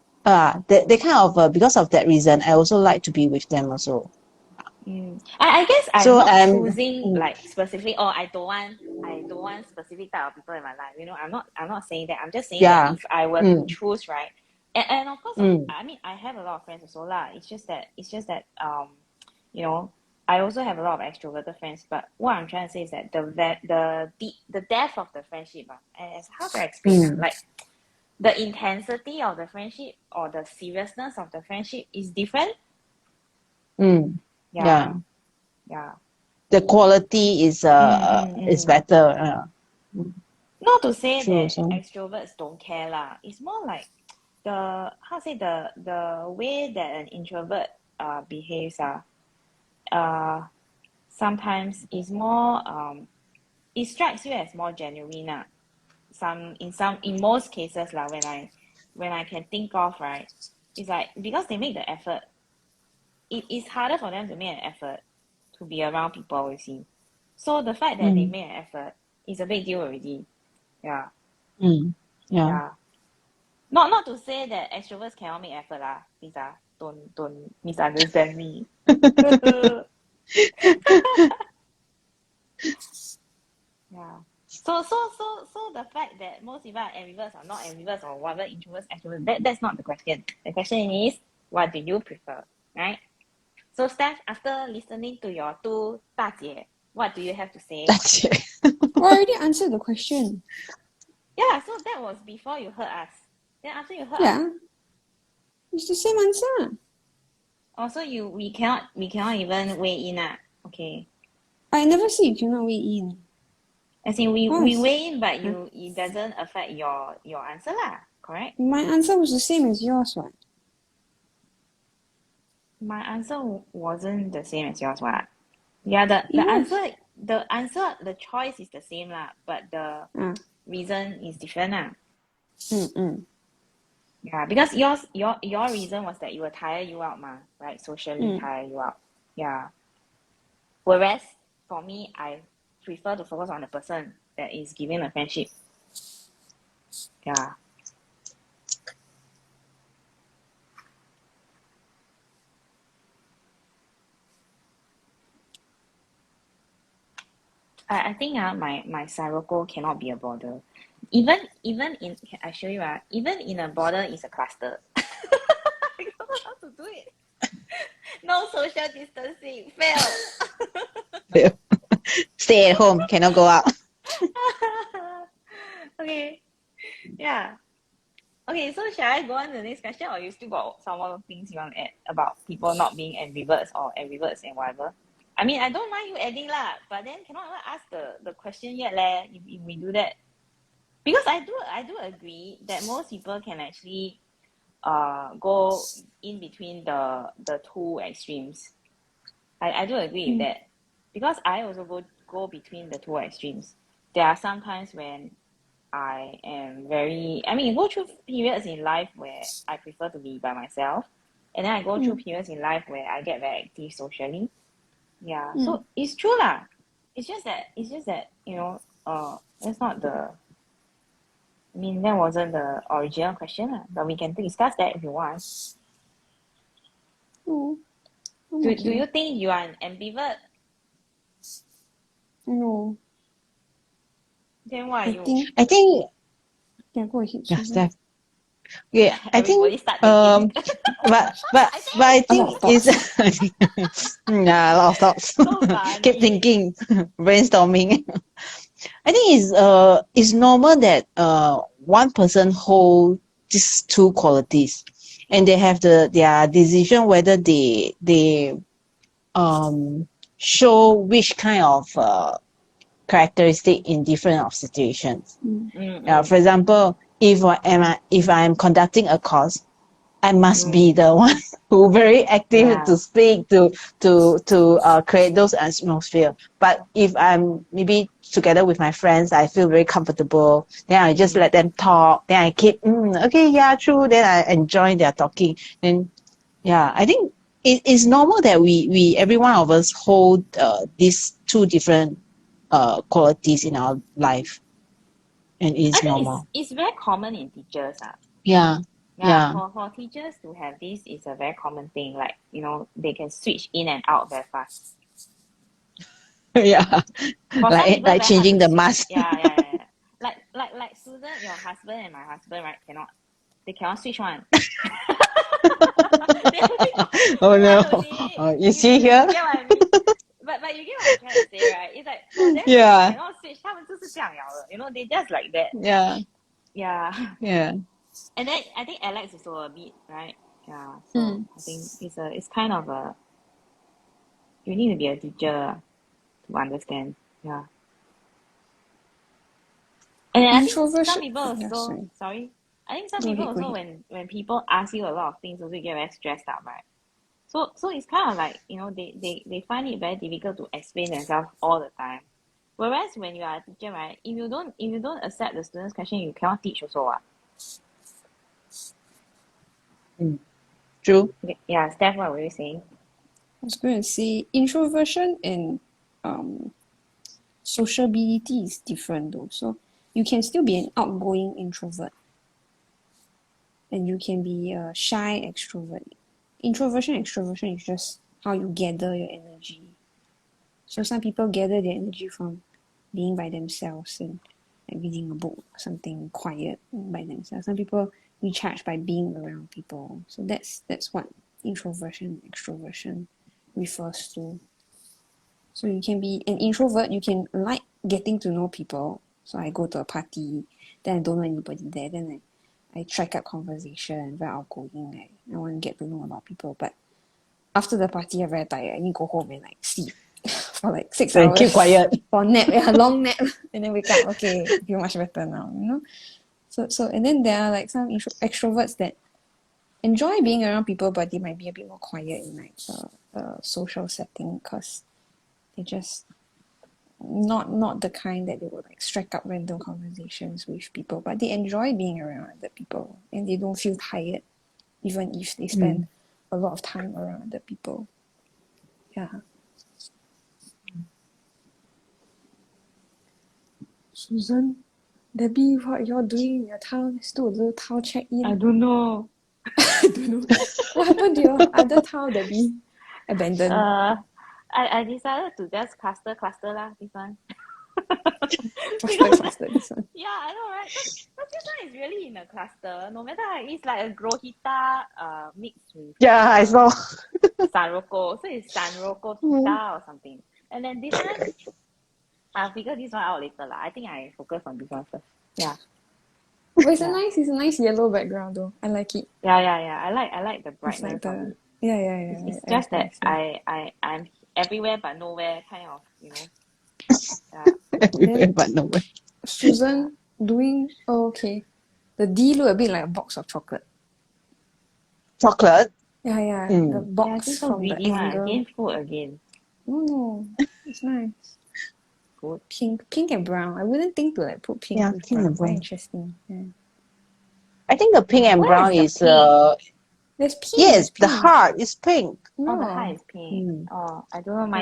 S3: they kind of because of that reason, I also like to be with them also.
S2: I guess I'm
S3: So
S2: not choosing
S3: mm,
S2: like specifically, oh, I don't want specific type of people in my life. I'm not saying that. I'm just saying that
S3: yeah.
S2: if I were to
S3: Mm,
S2: choose, right, and of course,
S3: mm,
S2: I mean, I have a lot of friends also lah. It's just that you know, I also have a lot of extroverted friends. But what I'm trying to say is that the depth of the friendship, as how to explain,
S3: mm,
S2: like the intensity of the friendship or the seriousness of the friendship is different.
S3: mm. Yeah.
S2: Yeah.
S3: The quality is better.
S2: Not to say
S3: True.
S2: that
S3: So
S2: extroverts don't care lah. It's more like the how to say the way that an introvert behaves sometimes is more it strikes you as more genuine in most cases lah when I can think of, right, it's like because they make the effort, it is harder for them to make an effort to be around people, you see. So the fact that they
S3: mm,
S2: make an effort is a big deal already. Yeah.
S3: yeah.
S2: Yeah. Not to say that extroverts cannot make effort lah. Please don't misunderstand me. Yeah. So the fact that most people are ambiverts or not ambiverts or whatever, introverts, extroverts, that's not the question. The question is, what do you prefer, right? So Steph, after listening to your two 大姐, what do you have to say?
S3: That's it.
S1: Well, I already answered the question.
S2: Yeah, so that was before you heard us. Then after you heard us,
S1: Yeah. It's the same answer.
S2: also we cannot even weigh in okay.
S1: I never said you cannot weigh in.
S2: As in we
S1: Yes.
S2: weigh in, but it doesn't affect your answer lah, correct?
S1: My answer was the same as yours, what?
S2: My answer wasn't the same as yours, what? Yeah, the
S1: Yes.
S2: answer, the choice is the same lah, but the reason is different lah. Yeah, because your reason was that it will tire you out right? Socially tire you out. Yeah. Whereas for me, I prefer to focus on the person that is giving the friendship. Yeah. I think my Sirocco cannot be a border. Even in I show you even in a border is a cluster. I don't know how to do it. No social distancing. Fail.
S3: Stay at home, cannot go out.
S2: Okay. Yeah. Okay, so shall I go on to the next question, or you still got some more things you want to add about people not being ambiverts or ambiverts and whatever? I mean, I don't mind you adding lah, but then cannot even ask the question yet leh, if we do that. Because I do agree that most people can actually go in between the two extremes. I do agree with that. Because I also go between the two extremes. There are some times when I am go through periods in life where I prefer to be by myself, and then I go through periods in life where I get very active socially. Yeah, so it's true lah. It's just that that's not that wasn't the original question lah, but we can discuss that if you want.
S1: No.
S2: Do you think you are an ambivert?
S1: No.
S2: Then why are you?
S3: I think
S1: Yeah, go ahead.
S3: yeah,
S1: Susan.
S3: Steph. Yeah, I
S2: Everybody
S3: think
S2: start thinking.
S3: but I think it's yeah, a lot of thoughts.
S2: So funny.
S3: Keep thinking, brainstorming. I think it's normal that one person hold these two qualities, and they have their decision whether they show which kind of characteristic in different of situations. For example, if I'm conducting a course, I must be the one who very active to speak to create those atmosphere. But if I'm maybe together with my friends, I feel very comfortable. Then I just let them talk. Then I keep okay, yeah, true. Then I enjoy their talking. Then yeah, I think it is normal that we every one of us hold these two different qualities in our life, and it's normal.
S2: It's very common in teachers.
S3: Yeah.
S2: For teachers to have this is a very common thing. Like, they can switch in and out very fast.
S3: Yeah.
S2: For some people,
S3: like
S2: very
S3: changing
S2: hard to
S3: the mask.
S2: Yeah. Like Susan, your husband and my husband, right? They cannot switch one.
S3: Oh no. You see here?
S2: You get what I mean? But you get what I'm trying to say, right? It's like for them, they cannot switch. 他们就是这样了的, they just like that.
S3: Yeah.
S2: And then I think Alex also a bit, right? Yeah. So I think it's kind of a you need to be a teacher to understand. Yeah. And I think some
S1: Introversion.
S2: people
S1: Yeah,
S2: also,
S1: sorry.
S2: sorry, I think some
S1: Go
S2: people
S1: ahead, go
S2: also,
S1: ahead.
S2: when people ask you a lot of things, also get very stressed out, right? So it's kind of like, they find it very difficult to explain themselves all the time. Whereas when you are a teacher, right, if you don't accept the student's question, you cannot teach also what.
S3: True.
S2: Okay, yeah, Steph, what were you saying?
S1: I was going to say introversion and um sociability is different though. So you can still be an outgoing introvert and you can be a shy extrovert. Introversion, extroversion is just how you gather your energy. So some people gather their energy from being by themselves and like reading a book or something quiet by themselves. Some people recharge by being around people. So that's what introversion, extroversion refers to. So you can be an introvert, you can like getting to know people. So I go to a party, then I don't know anybody there, then I strike up conversation, very outgoing, I want to get to know about people. But after the party, I'm very tired. I need to go home and like sleep for like 6
S3: Then keep
S1: hours
S3: quiet.
S1: for a nap, yeah, a long nap, and then wake up. Okay, feel much better now, you know. So and then there are like some extroverts that enjoy being around people, but they might be a bit more quiet in like a social setting because they just not the kind that they will like strike up random conversations with people, but they enjoy being around other people and they don't feel tired even if they spend a lot of time around other people. Yeah. Susan, Debbie, what you're doing in your town? Let's do a little town check
S2: I
S1: in.
S2: don't know.
S1: I don't know. What happened to your other town, Debbie? Abandoned.
S2: I decided to just cluster lah, this one.
S1: Cluster,
S2: Because
S1: cluster, this one.
S2: yeah, I know, right? Because this one is really in a cluster. No matter how, it's like a Grohita mixed with
S3: Yeah, I saw.
S2: San Rocco. So it's San Rocco Hita or something. And then this one, I'll figure this one out later lah. I think I focus on this one first. Yeah.
S1: But
S2: Yeah.
S1: it's a nice yellow background though. I like it.
S2: Yeah. I like the
S1: It's like
S2: brightness of
S1: the
S2: it. It's
S1: yeah,
S2: just that
S1: nice, yeah.
S2: I'm everywhere but nowhere kind of, Yeah.
S3: Everywhere
S1: Then
S3: but nowhere.
S1: Susan doing okay. The D look a bit like a box of chocolate.
S3: Chocolate.
S1: Yeah, the
S3: Mm.
S2: Yeah, I think
S1: box
S2: so
S1: from the
S2: greedy one.
S1: angle.
S2: Again, food again.
S1: No, it's nice.
S2: Food.
S1: Pink and brown. I wouldn't think to like put pink
S3: Yeah,
S1: with
S3: pink
S1: brown.
S3: and
S1: Very
S3: brown.
S1: interesting. Yeah.
S3: I think the pink and
S2: Where
S3: brown
S2: is the
S3: is
S2: pink?
S1: There's
S3: yes, the
S1: pink.
S3: heart is pink.
S2: Oh, the heart
S1: No.
S2: is pink.
S3: Mm.
S2: Oh, I don't know.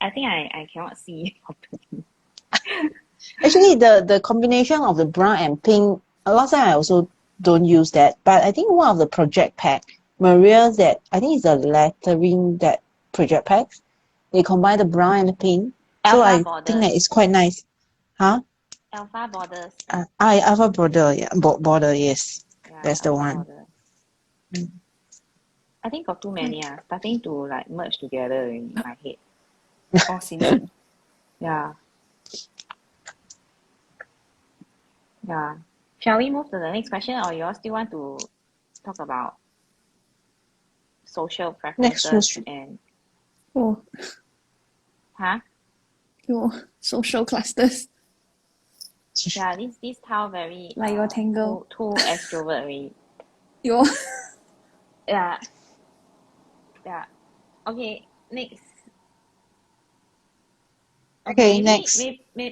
S2: I think I cannot see properly.
S3: Actually, the combination of the brown and pink, last time I also don't use that, but I think one of the project pack, Maria, that I think it's a lettering that project packs, they combine the brown and the pink. So
S2: Alpha
S3: I think
S2: borders.
S3: that it's quite nice. Huh?
S2: Alpha borders.
S3: Alpha border, yeah, border, yes,
S2: Yeah,
S3: that's the
S2: alpha
S3: one.
S2: borders.
S3: Mm.
S2: I think got too many. Starting to like merge together in my head.
S1: All same.
S2: Yeah. Yeah. Shall we move to the next question, or you all still want to talk about social
S3: Next
S2: preferences
S3: question.
S2: and
S1: Oh,
S2: huh?
S1: your social clusters.
S2: Yeah, this tile very
S1: Like your Tangle.
S2: too extrovert already.
S1: Your
S2: Yeah. Yeah. Okay, next.
S3: Okay,
S2: maybe
S3: next.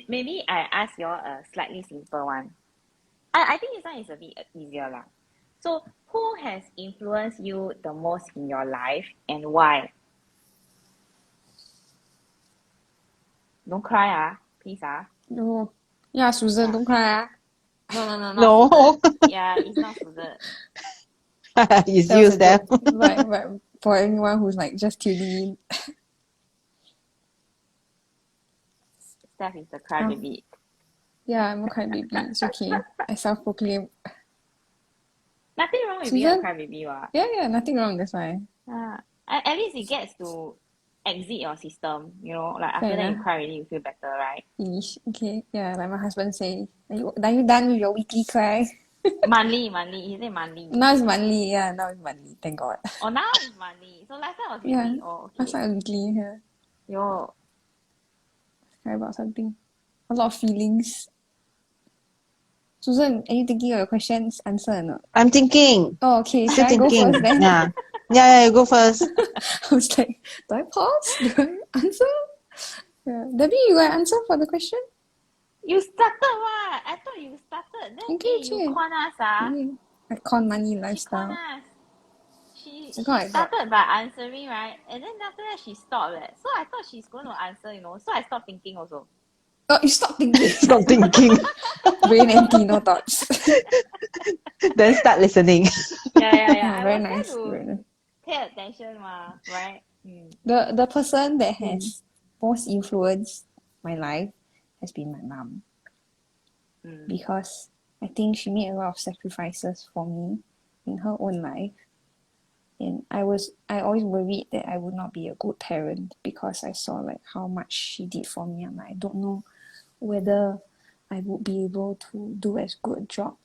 S2: maybe I ask you all a slightly simple one. I think this one is a bit easier lah. So who has influenced you the most in your life and why? Don't cry please
S1: no. Yeah, Susan,
S2: Yeah.
S1: don't cry.
S2: No, not
S3: No,
S2: Susan. Yeah, it's not Susan.
S3: it's
S1: That was a
S3: used
S1: joke.
S3: that.
S1: But for anyone who's like just tuning in.
S2: Steph is the
S1: Um,
S2: crybaby.
S1: yeah, I'm a crybaby. It's okay. I self-proclaim.
S2: Nothing wrong with being a
S1: Susan?
S2: crybaby, what?
S1: Yeah, nothing wrong. That's why.
S2: At least it gets to exit your system, like
S1: Fair
S2: after that you
S1: enough.
S2: cry already, you feel better, right?
S1: Finish. Okay. Yeah, like my husband say, are you done with your weekly cry?
S2: Monthly, monthly. He said monthly.
S1: Now it's monthly. Yeah, now it's monthly. Thank God.
S2: Oh, now it's monthly. So last time was
S1: Yeah,
S2: weekly. Oh,
S1: last
S2: okay.
S1: time it was weekly. Yeah,
S2: Yo,
S1: cry about something. A lot of feelings. Susan, are you thinking of your questions? Answer or not?
S3: I'm thinking.
S1: Oh, okay. Should
S3: Still
S1: I go
S3: thinking.
S1: first then?
S3: Yeah. Yeah, you go first.
S1: I was like, do I pause? Do I answer? Yeah. Debbie, you got an answer for the question?
S2: you started what? I thought you started. Then,
S1: Okay,
S2: you
S1: okay.
S2: con us, ah.
S1: Okay. I con money
S2: She con
S1: lifestyle.
S2: us. She
S1: I
S2: she
S1: got.
S2: started by answering, right? And then after that she stopped. So I thought she's going to answer, So I stopped thinking also.
S1: Oh, you stop thinking.
S3: Stop thinking.
S1: Brain empty, no thoughts.
S3: Then start listening.
S2: Yeah. I
S1: Very
S2: was trying
S1: nice.
S2: to
S1: Very nice.
S2: pay attention, right?
S1: The person that
S3: Mm.
S1: has most influenced my life has been my mom.
S2: Mm.
S1: Because I think she made a lot of sacrifices for me in her own life. And I always worried that I would not be a good parent because I saw like how much she did for me. And I don't know whether I would be able to do as good a job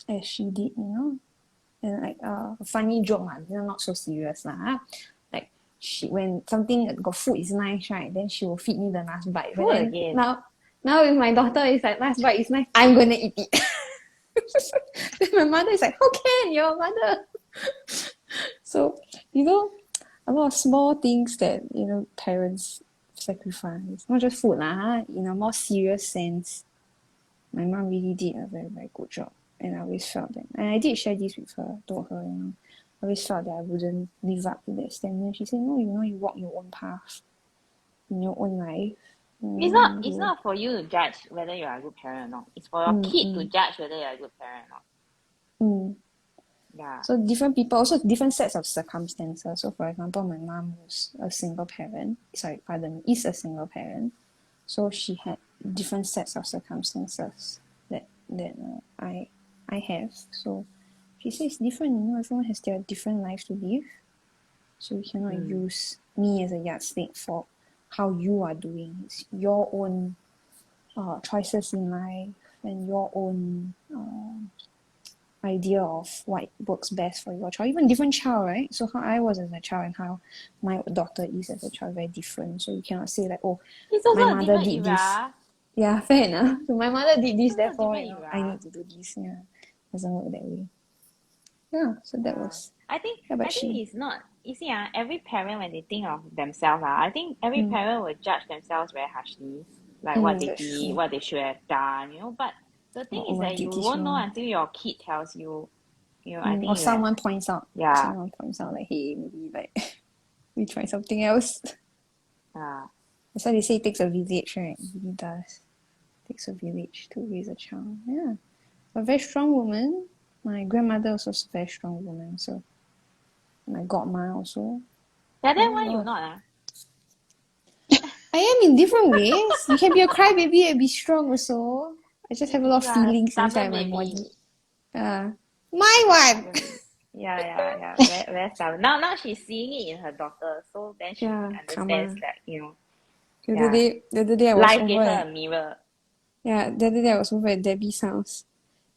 S1: as she did. And like a funny joke, not so serious. Like when something got food is nice, right? Then she will feed me the last bite. But
S2: Food
S1: then
S2: again.
S1: now with my daughter, it's like last bite is nice. I'm gonna eat it. Then my mother is like, how can your mother? So, a lot of small things that, parents sacrifice. Not just food, in a more serious sense. My mom really did a very, very good job. And I always felt that. And I did share this with her, told her, I always felt that I wouldn't live up to that standard. She said, no, you walk your own path in your own life.
S2: It's not for you to judge whether you are a good parent or not. It's for your kid to judge whether you are a good parent or not.
S1: Mm.
S2: Yeah.
S1: So different people, also different sets of circumstances. So for example, my mom was a single parent. Is a single parent. So she had different sets of circumstances that I have. So she says different. Everyone has their different lives to live. So you cannot use me as a yardstick for how you are doing. It's your own choices in life and your own idea of what works best for your child. Even different child, right? So how I was as a child and how my daughter is as a child, very different. So you cannot say like, oh,
S2: It's also
S1: my
S2: a
S1: mother
S2: different
S1: did this.
S2: era.
S1: Yeah, fair enough. So my mother did this,
S2: It's also a
S1: therefore,
S2: different
S1: I
S2: era.
S1: need to do this. Yeah, doesn't work that way. Yeah, so that was.
S2: I think
S1: How about
S2: it's not. You see, every parent when they think of themselves, I think every parent will judge themselves very harshly, like what they
S1: that's
S2: did,
S1: true.
S2: what they should have done. But the thing is
S1: I
S2: that you
S1: did this
S2: won't know
S1: wrong.
S2: until your kid tells you. I think
S1: Or someone points out.
S2: Yeah.
S1: Someone points out like, hey, maybe like we try something else. That's why they say it takes a village, right? It really does. It takes a village to raise a child. Yeah. A very strong woman. My grandmother also was a very strong woman. So my godma also.
S2: Yeah, then why you not?
S1: I am in different ways. You can be a crybaby and be strong also. I just have a lot of
S2: You are a
S1: feelings inside
S2: stubborn
S1: my
S2: baby.
S1: body. My one!
S2: Yeah. Very stubborn. Now she's seeing it in her daughter, so then she
S1: Yeah,
S2: understands
S1: karma.
S2: that,
S1: The other day I was
S2: life gave
S1: over
S2: her
S1: at,
S2: a mirror.
S1: yeah, the other day I was over at Debbie's house.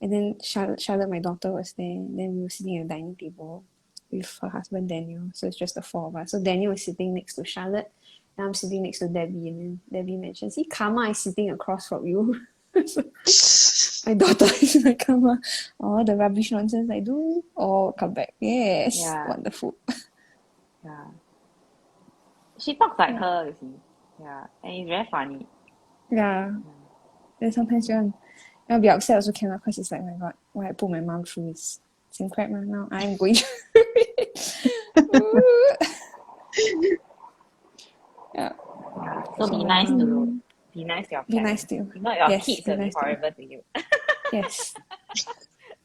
S1: And then Charlotte, my daughter, was there. And then we were sitting at a dining table with her husband Daniel. So it's just the four of us. So Daniel was sitting next to Charlotte. And I'm sitting next to Debbie. And then Debbie mentioned, see, Karma is sitting across from you. So my daughter is like, Karma, all the rubbish nonsense I do, all come back. Yes,
S2: Yeah.
S1: wonderful.
S2: Yeah. She talks like her, you see. Yeah. And it's very funny.
S1: Yeah. Then sometimes you'll be upset also cannot because it's like, my God, what I put my mom through is same crap now. I'm going through it. Yeah.
S2: So be nice to your parents.
S1: Be nice to you.
S2: If not, your
S1: Yes,
S2: kids
S1: be
S2: will be
S1: nice to you.
S2: horrible to you.
S1: Yes.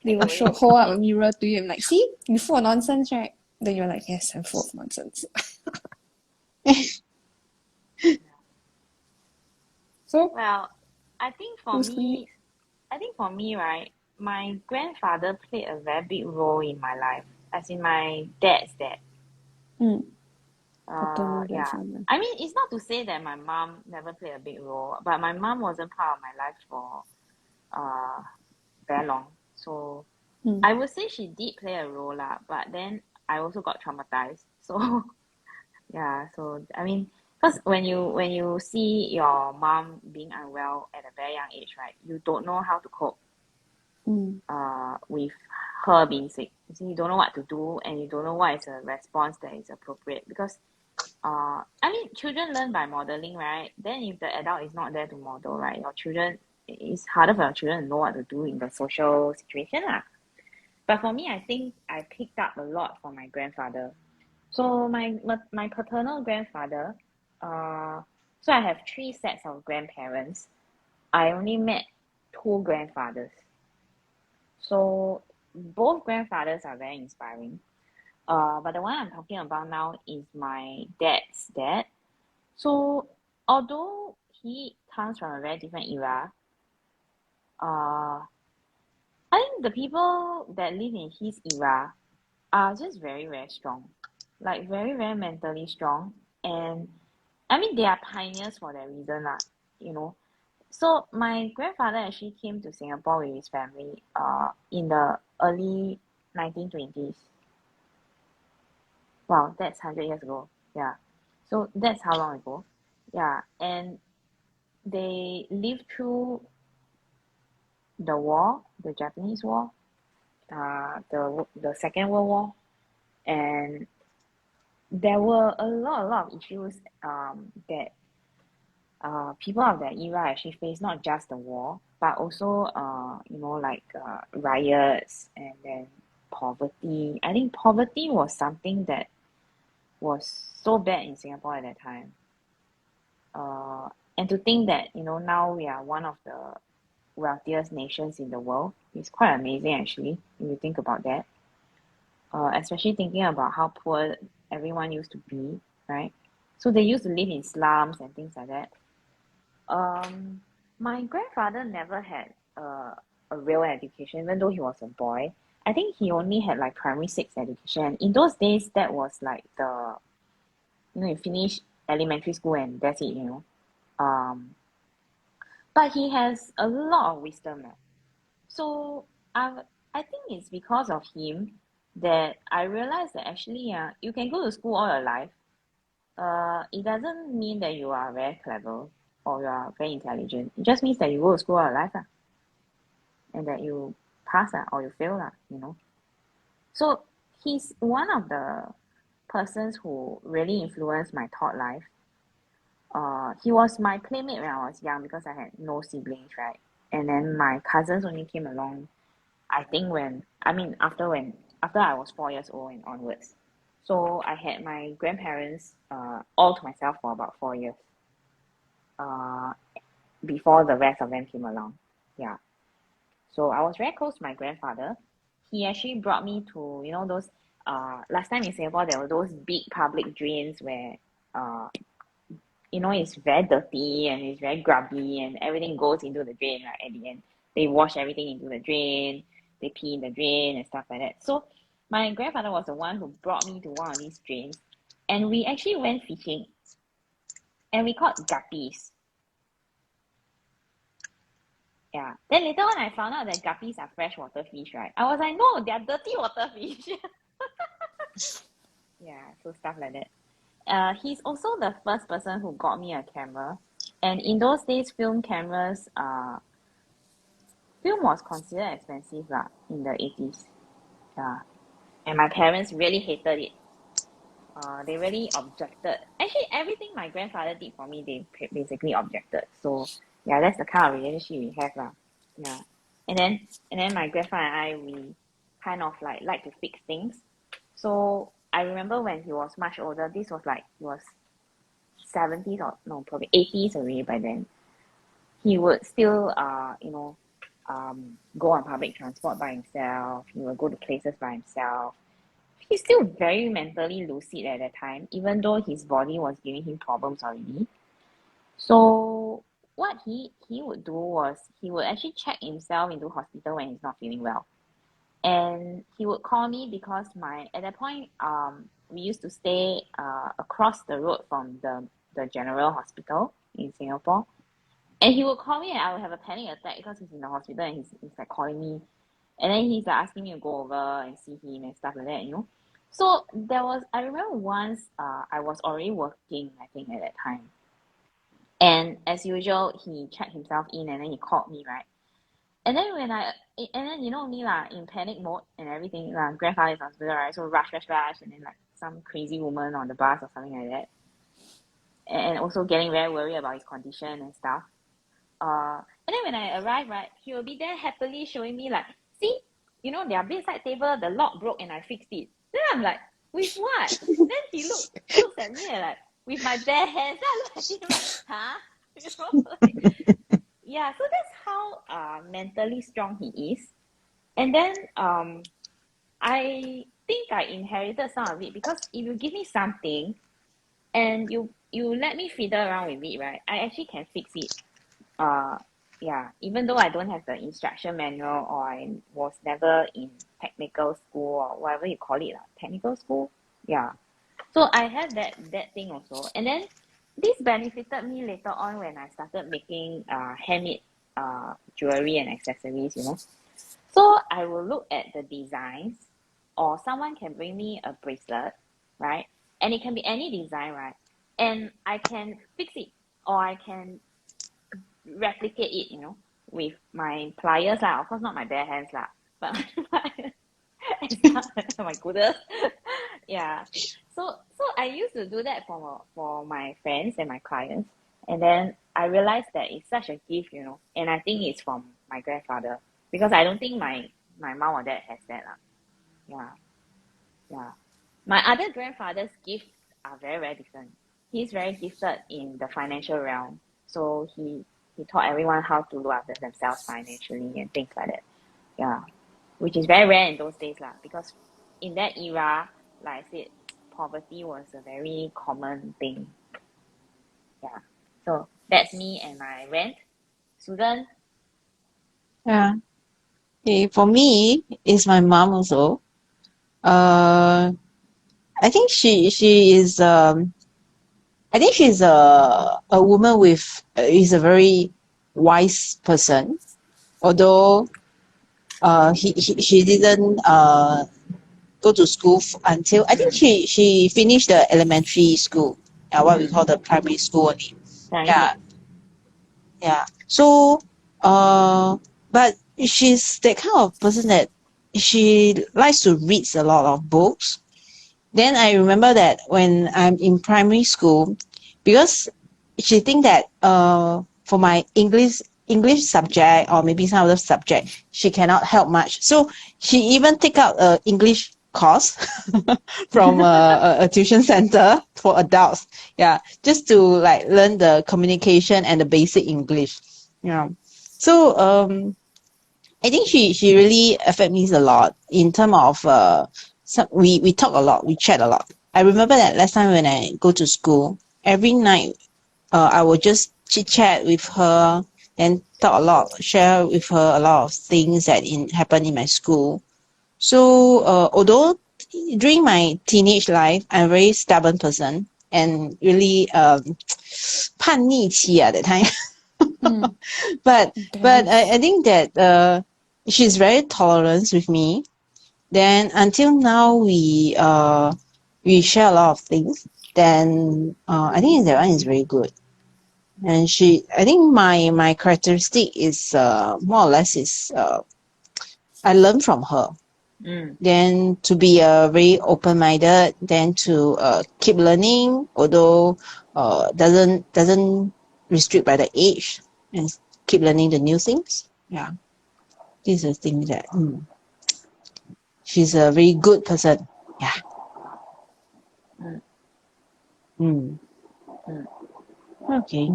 S1: They will hold up a mirror to you and like, see, you full of nonsense, right? Then you're like, yes, I'm full of nonsense. So,
S2: Well, I think for
S1: who's
S2: me, right, my grandfather played a very big role in my life, as in my dad's dad.
S1: paternal
S2: Yeah.
S1: grandfather.
S2: I mean, it's not to say that my mom never played a big role, but my mom wasn't part of my life for very long. So I would say she did play a role lah, but then I also got traumatized. So yeah, so I mean, because when you see your mom being unwell at a very young age, right, you don't know how to cope with her being sick. You see, you don't know what to do, and you don't know what is a response that is appropriate because I mean, children learn by modeling, right? Then if the adult is not there to model, right, your children, it's harder for your children to know what to do in the social situation lah. But for me, I think I picked up a lot from my grandfather. So my paternal grandfather, so I have three sets of grandparents. I only met two grandfathers. So both grandfathers are very inspiring. But the one I'm talking about now is my dad's dad. So although he comes from a very different era, uh, I think the people that live in his era are just very, very strong. Like very, very mentally strong. And I mean they are pioneers for that reason lah, you know. So my grandfather actually came to Singapore with his family in the early 1920s. Wow, that's 100 years ago. Yeah. So that's how long ago. Yeah. And they lived through the war, the Japanese War, the Second World War, and there were a lot of issues that people of that era actually faced, not just the war, but also like riots and then poverty. I think poverty was something that was so bad in Singapore at that time. And to think that now we are one of the wealthiest nations in the world is quite amazing actually, if you think about that. Especially thinking about how poor everyone used to be, right? So they used to live in slums and things like that. My grandfather never had a real education, even though he was a boy. I think he only had like primary six education. In those days, that was like you finish elementary school and that's it. But he has a lot of wisdom. So I think it's because of him that I realized that actually you can go to school all your life. It doesn't mean that you are very clever or you are very intelligent. It just means that you go to school all your life and that you pass or you fail. So he's one of the persons who really influenced my thought life. He was my playmate when I was young because I had no siblings, right? And then my cousins only came along, I think after I was 4 years old and onwards. So I had my grandparents all to myself for about 4 years before the rest of them came along. Yeah. So I was very close to my grandfather. He actually brought me to, those, last time in Singapore, there were those big public drains where, it's very dirty and it's very grubby and everything goes into the drain, right? At the end, they wash everything into the drain, they pee in the drain and stuff like that. So my grandfather was the one who brought me to one of these drains and we actually went fishing and we caught guppies. Yeah. Then later on, I found out that guppies are freshwater fish, right? I was like, no, they are dirty water fish. Yeah, so stuff like that. He's also the first person who got me a camera. And in those days, film was considered expensive lah in the 80s. Yeah. And my parents really hated it. They really objected. Actually, everything my grandfather did for me, they basically objected. So yeah, that's the kind of relationship we have lah. Yeah. And then my grandfather and I, we kind of like to fix things. So I remember when he was much older, this was like he was 70s or no, probably 80s already by then. He would still go on public transport by himself. He would go to places by himself. He's still very mentally lucid at that time, even though his body was giving him problems already. So what he would do was he would actually check himself into hospital when he's not feeling well. And he would call me because at that point, we used to stay across the road from the general hospital in Singapore. And he would call me and I would have a panic attack because he's in the hospital and he's like calling me. And then he's like asking me to go over and see him and stuff like that, you know. So I remember once I was already working, I think, at that time. And as usual, he checked himself in and then he called me, right? And then and then you know me lah, in panic mode and everything lah. Grandfather is hospital, right? So rush, and then like some crazy woman on the bus or something like that. And also getting very worried about his condition and stuff. And then when I arrived, right, he will be there happily showing me like, see, you know, their bedside table, the lock broke and I fixed it. Then I'm like, with what? Then he looks at me and like, with my bare hands. Then I look at him like, huh? You know, like, yeah. So that's how mentally strong he is. And then I think I inherited some of it because if you give me something and you let me fiddle around with it, right, I actually can fix it. Yeah, even though I don't have the instruction manual or I was never in technical school or whatever you call it, technical school. Yeah. So I had that thing also. And then this benefited me later on when I started making handmade jewelry and accessories, you know. So I will look at the designs, or someone can bring me a bracelet, right? And it can be any design, right? And I can fix it, or I can replicate it, you know, with my pliers lah. Of course, not my bare hands lah, but my goodness, yeah. So I used to do that for my friends and my clients, and then I realized that it's such a gift, you know, and I think it's from my grandfather because I don't think my mom or dad has that lah. Yeah. My other grandfather's gifts are very, very different. He's very gifted in the financial realm, so he taught everyone how to look after themselves financially and things like that. Yeah, which is very rare in those days lah, because in that era, like I said, poverty was a very common thing. Yeah, so that's me and my rant. Susan?
S3: Yeah. Okay, for me, it's my mom also. I think she is I think she's a woman with is a very wise person. Although she didn't go to school until I think she finished the elementary school, what we call the primary school only. Yeah. So but she's that kind of person that she likes to read a lot of books. Then I remember that when I'm in primary school, because she think that for my English subject or maybe some other subject, she cannot help much. So she even take out a English course from a tuition center for adults. Yeah, just to like learn the communication and the basic English. Yeah. So I think she really affect me a lot in terms of we talk a lot, we chat a lot. I remember that last time when I go to school, every night I will just chit chat with her and talk a lot, share with her a lot of things that happen in my school. So although during my teenage life, I'm a very stubborn person and really 叛逆期 at that time. But I think that she's very tolerant with me. Then until now we share a lot of things. Then I think that one is very good. And I think my characteristic is more or less is I learn from her. Then to be very open-minded, then to keep learning, although doesn't restrict by the age, and keep learning the new things. Yeah, this is the thing that she's a very good person. Yeah. Okay.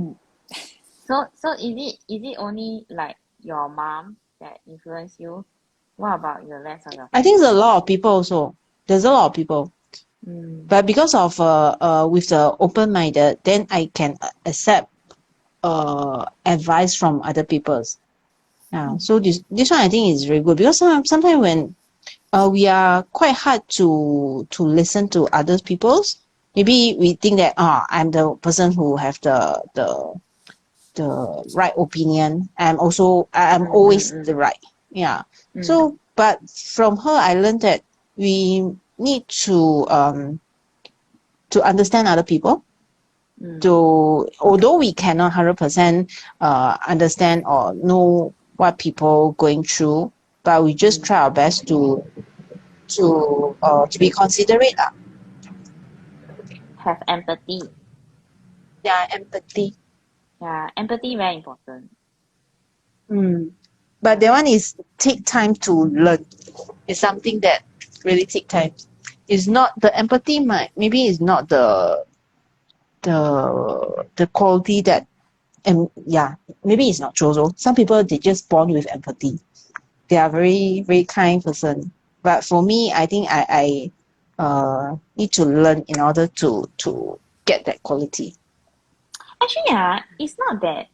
S2: So is it only like your mom that influenced you? What about the rest of your family?
S3: I think there's a lot of people also. There's a lot of people. But because of with the open-minded, then I can accept advice from other people's. Yeah. So this one I think is very good, because sometimes when we are quite hard to listen to other people's, maybe we think that I'm the person who have the right opinion. I'm always the right. Yeah. So But from her, I learned that we need to understand other people. Although we cannot 100% understand or know what people going through, but we just try our best to be considerate.
S2: Have empathy.
S3: Yeah, empathy.
S2: Yeah, empathy very important.
S3: But that one is take time to learn. It's something that really take time. It's not the empathy maybe is not the quality that, and yeah, maybe it's not true also. Some people they just born with empathy. They are very, very kind person. But for me, I think I need to learn in order to get that quality.
S2: Actually, it's not that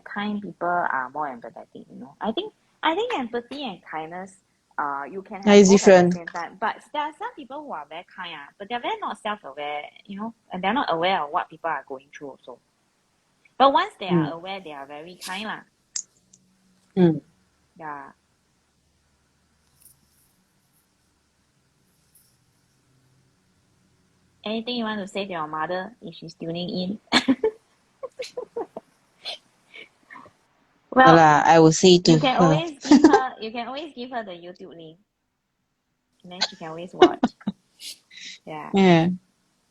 S2: kind people are more empathetic, you know. I think empathy and kindness, you can
S3: Yeah,
S2: have
S3: it's
S2: both at the
S3: different.
S2: same time. But there are some people who are very kind, but they're very not self-aware, you know, and they're not aware of what people are going through also. But once they are aware, they are very kind lah. Yeah. Anything you want to say to your mother if she's tuning in? Well,
S3: I will say to
S2: you can
S3: her.
S2: always give her the YouTube link, and then she can always watch. Yeah.
S3: Yeah.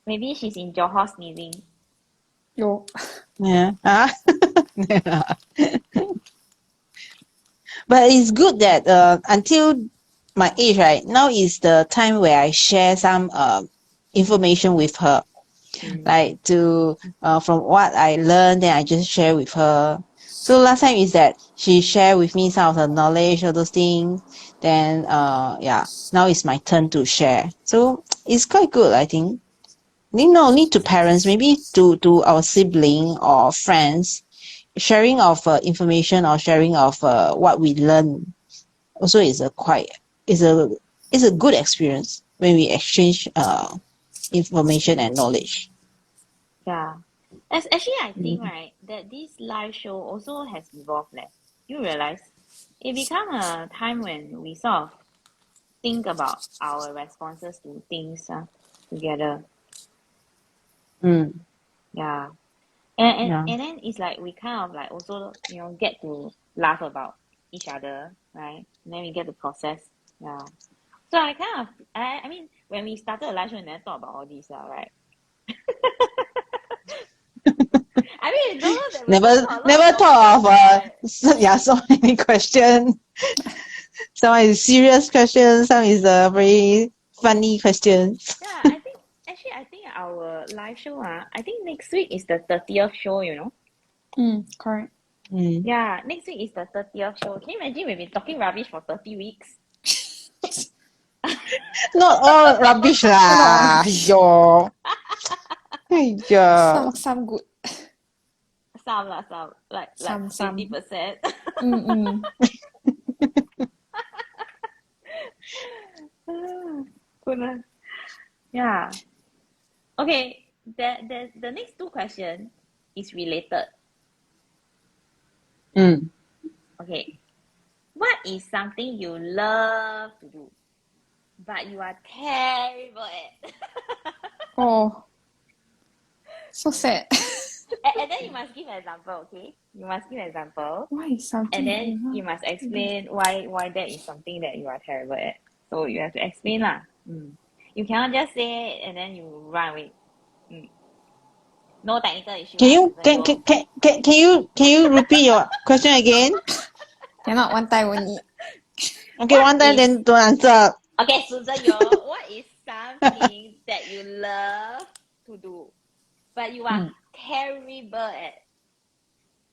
S2: Maybe she's in Johor sneezing.
S1: Yo.
S3: Yeah. But it's good that until my age, right now is the time where I share some information with her, like to from what I learned, then I just share with her. So last time is that she share with me some of the knowledge, all those things. Then yeah, now it's my turn to share. So it's quite good, I think. No need to parents, maybe to our sibling or friends, sharing of information or sharing of what we learn also is a good experience when we exchange information and knowledge.
S2: Yeah. Actually, I think, right, that this live show also has evolved. You realize it become a time when we sort of think about our responses to things together. Yeah.
S3: Yeah.
S2: And then it's like we kind of like also, you know, get to laugh about each other, right? And then we get to process. Yeah. So I mean, when we started a live show, we never thought about all these, right? I mean, don't know that we're gonna talk a lot
S3: Never
S2: about
S3: thought of
S2: food, right?
S3: so many questions. Some is serious questions, some is very funny questions.
S2: Yeah, I think our live show, I think next week is the 30th show, you know?
S1: Correct.
S2: Yeah, next week is the 30th show. Can you imagine we've been talking rubbish for 30 weeks?
S3: Not all rubbish lah. Yo. Yeah.
S1: Some good.
S2: Some lah, some. Like
S1: Some.
S2: 50%. Goodness. Yeah. Okay, the next two questions is related. Okay. What is something you love to do, but you are terrible at?
S1: Oh. So sad.
S2: And then you must give an example, okay? You must give an example.
S1: Why is something
S2: And then
S1: that
S2: you must explain why that is something that you are terrible at. So you have to explain lah. You cannot just say it and then you run away. No technical issue.
S3: Can you repeat your question again?
S1: Cannot one time only.
S3: Okay,
S2: What
S3: one time
S2: is-
S3: then don't answer.
S2: Okay, Susan, what is something that you love to do, but you are terrible at?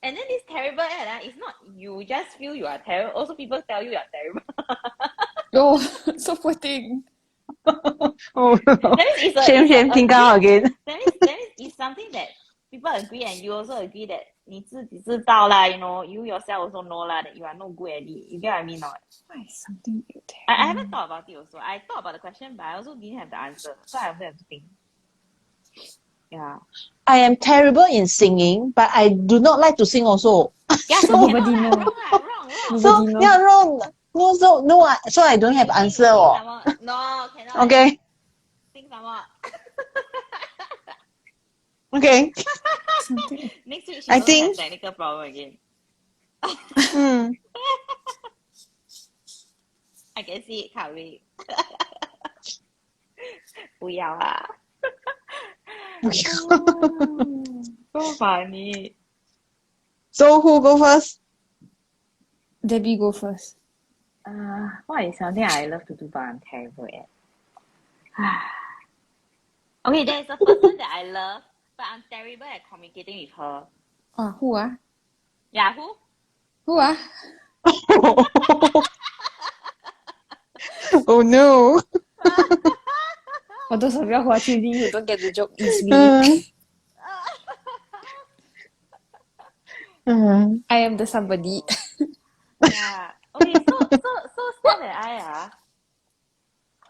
S2: And then this terrible at, it's not you just feel you are terrible. Also, people tell you are terrible.
S1: Oh, so poor thing.
S3: Oh,
S2: That means it's
S3: shame, think out again.
S2: That means it's something that people agree and you also agree that 你自己知道啦, you know, you yourself also know lah that you are not good at it. You get what I mean or not?
S1: Why is something you
S2: I haven't thought about it also. I thought about the question, but I also didn't have the answer. So I also have to think. Yeah.
S3: I am terrible in singing, but I do not like to sing also.
S2: Yeah, so
S1: Nobody
S2: cannot
S1: know.
S2: lah, wrong.
S3: So
S1: Nobody know.
S3: yeah, wrong. No, so I don't have answer.
S2: Think
S3: Oh.
S2: some more. No, cannot.
S3: Okay.
S2: Think some more.
S3: Okay.
S1: Something.
S2: Next week she
S3: I
S2: will have
S3: think.
S2: technical problem again.
S3: Hmm.
S2: I can see it coming. 不要啊 So funny.
S3: So who go first?
S1: Debbie, go first.
S2: What is something I love to do but I'm terrible at? Okay, there's a person that I love, but I'm terrible at communicating with her.
S1: Who ah?
S2: Yeah, who?
S1: Who ah?
S3: Oh no.
S1: For those of you who are tuning, who don't get the joke, it's me. I am the somebody.
S2: Yeah. Okay, so sad that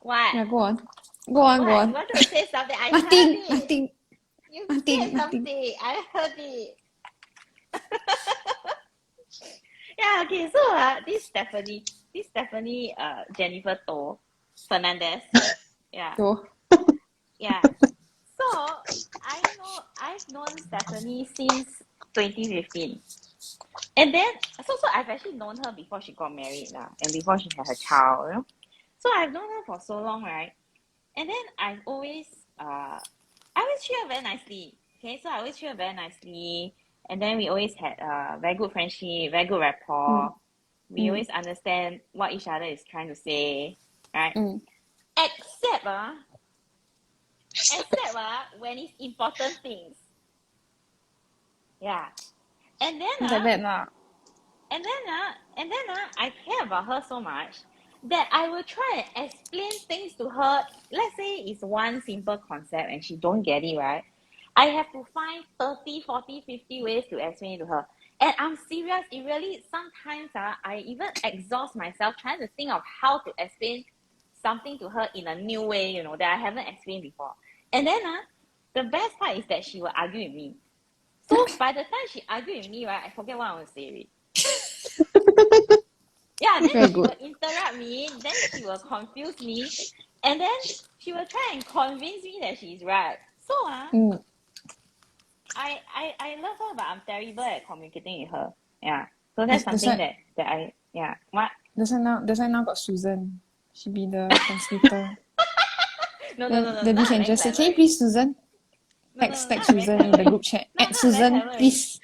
S2: what?
S1: Yeah, go on. Go on, go
S2: What?
S1: on.
S2: You wanted to say something? I heard
S1: Nothing,
S2: it.
S1: nothing,
S2: You
S1: nothing,
S2: said
S1: nothing.
S2: something. I heard it. Yeah, okay, so this Stephanie Jennifer To Fernandez. Yeah.
S1: Go.
S2: Yeah. So I've known Stephanie since 2015. And then so I've actually known her before she got married now and before she had her child, you know. So I've known her for so long, right? And then I always treat her very nicely. Okay, so I always treat her very nicely. And then we always had very good friendship, very good rapport. We always understand what each other is trying to say, right? Except when it's important things. Yeah. And then
S1: It's like that now.
S2: and then I care about her so much that I will try and explain things to her. Let's say it's one simple concept and she don't get it, right? I have to find 30, 40, 50 ways to explain it to her. And I'm serious, it really, sometimes I even exhaust myself trying to think of how to explain something to her in a new way, you know, that I haven't explained before. And then the best part is that she will argue with me. So by the time she argued with me, right, I forget what I want to say already. Yeah, then
S1: Very
S2: she
S1: good.
S2: will interrupt me, then she will confuse me, and then she will try and convince me that she's right. So I love her, but I'm terrible at communicating with her. Yeah. So that's
S1: That's
S2: something
S1: why,
S2: that I what?
S1: that's why now got Susan. She be the translator.
S2: No,
S1: Then Debbie
S2: not
S1: can
S2: very
S1: just say,
S2: clever.
S1: can you please, Susan?
S2: No,
S1: Text
S2: not very
S1: Susan in
S2: clever.
S1: the group chat.
S2: No,
S1: Add
S2: not very
S1: Susan,
S2: clever.
S1: please.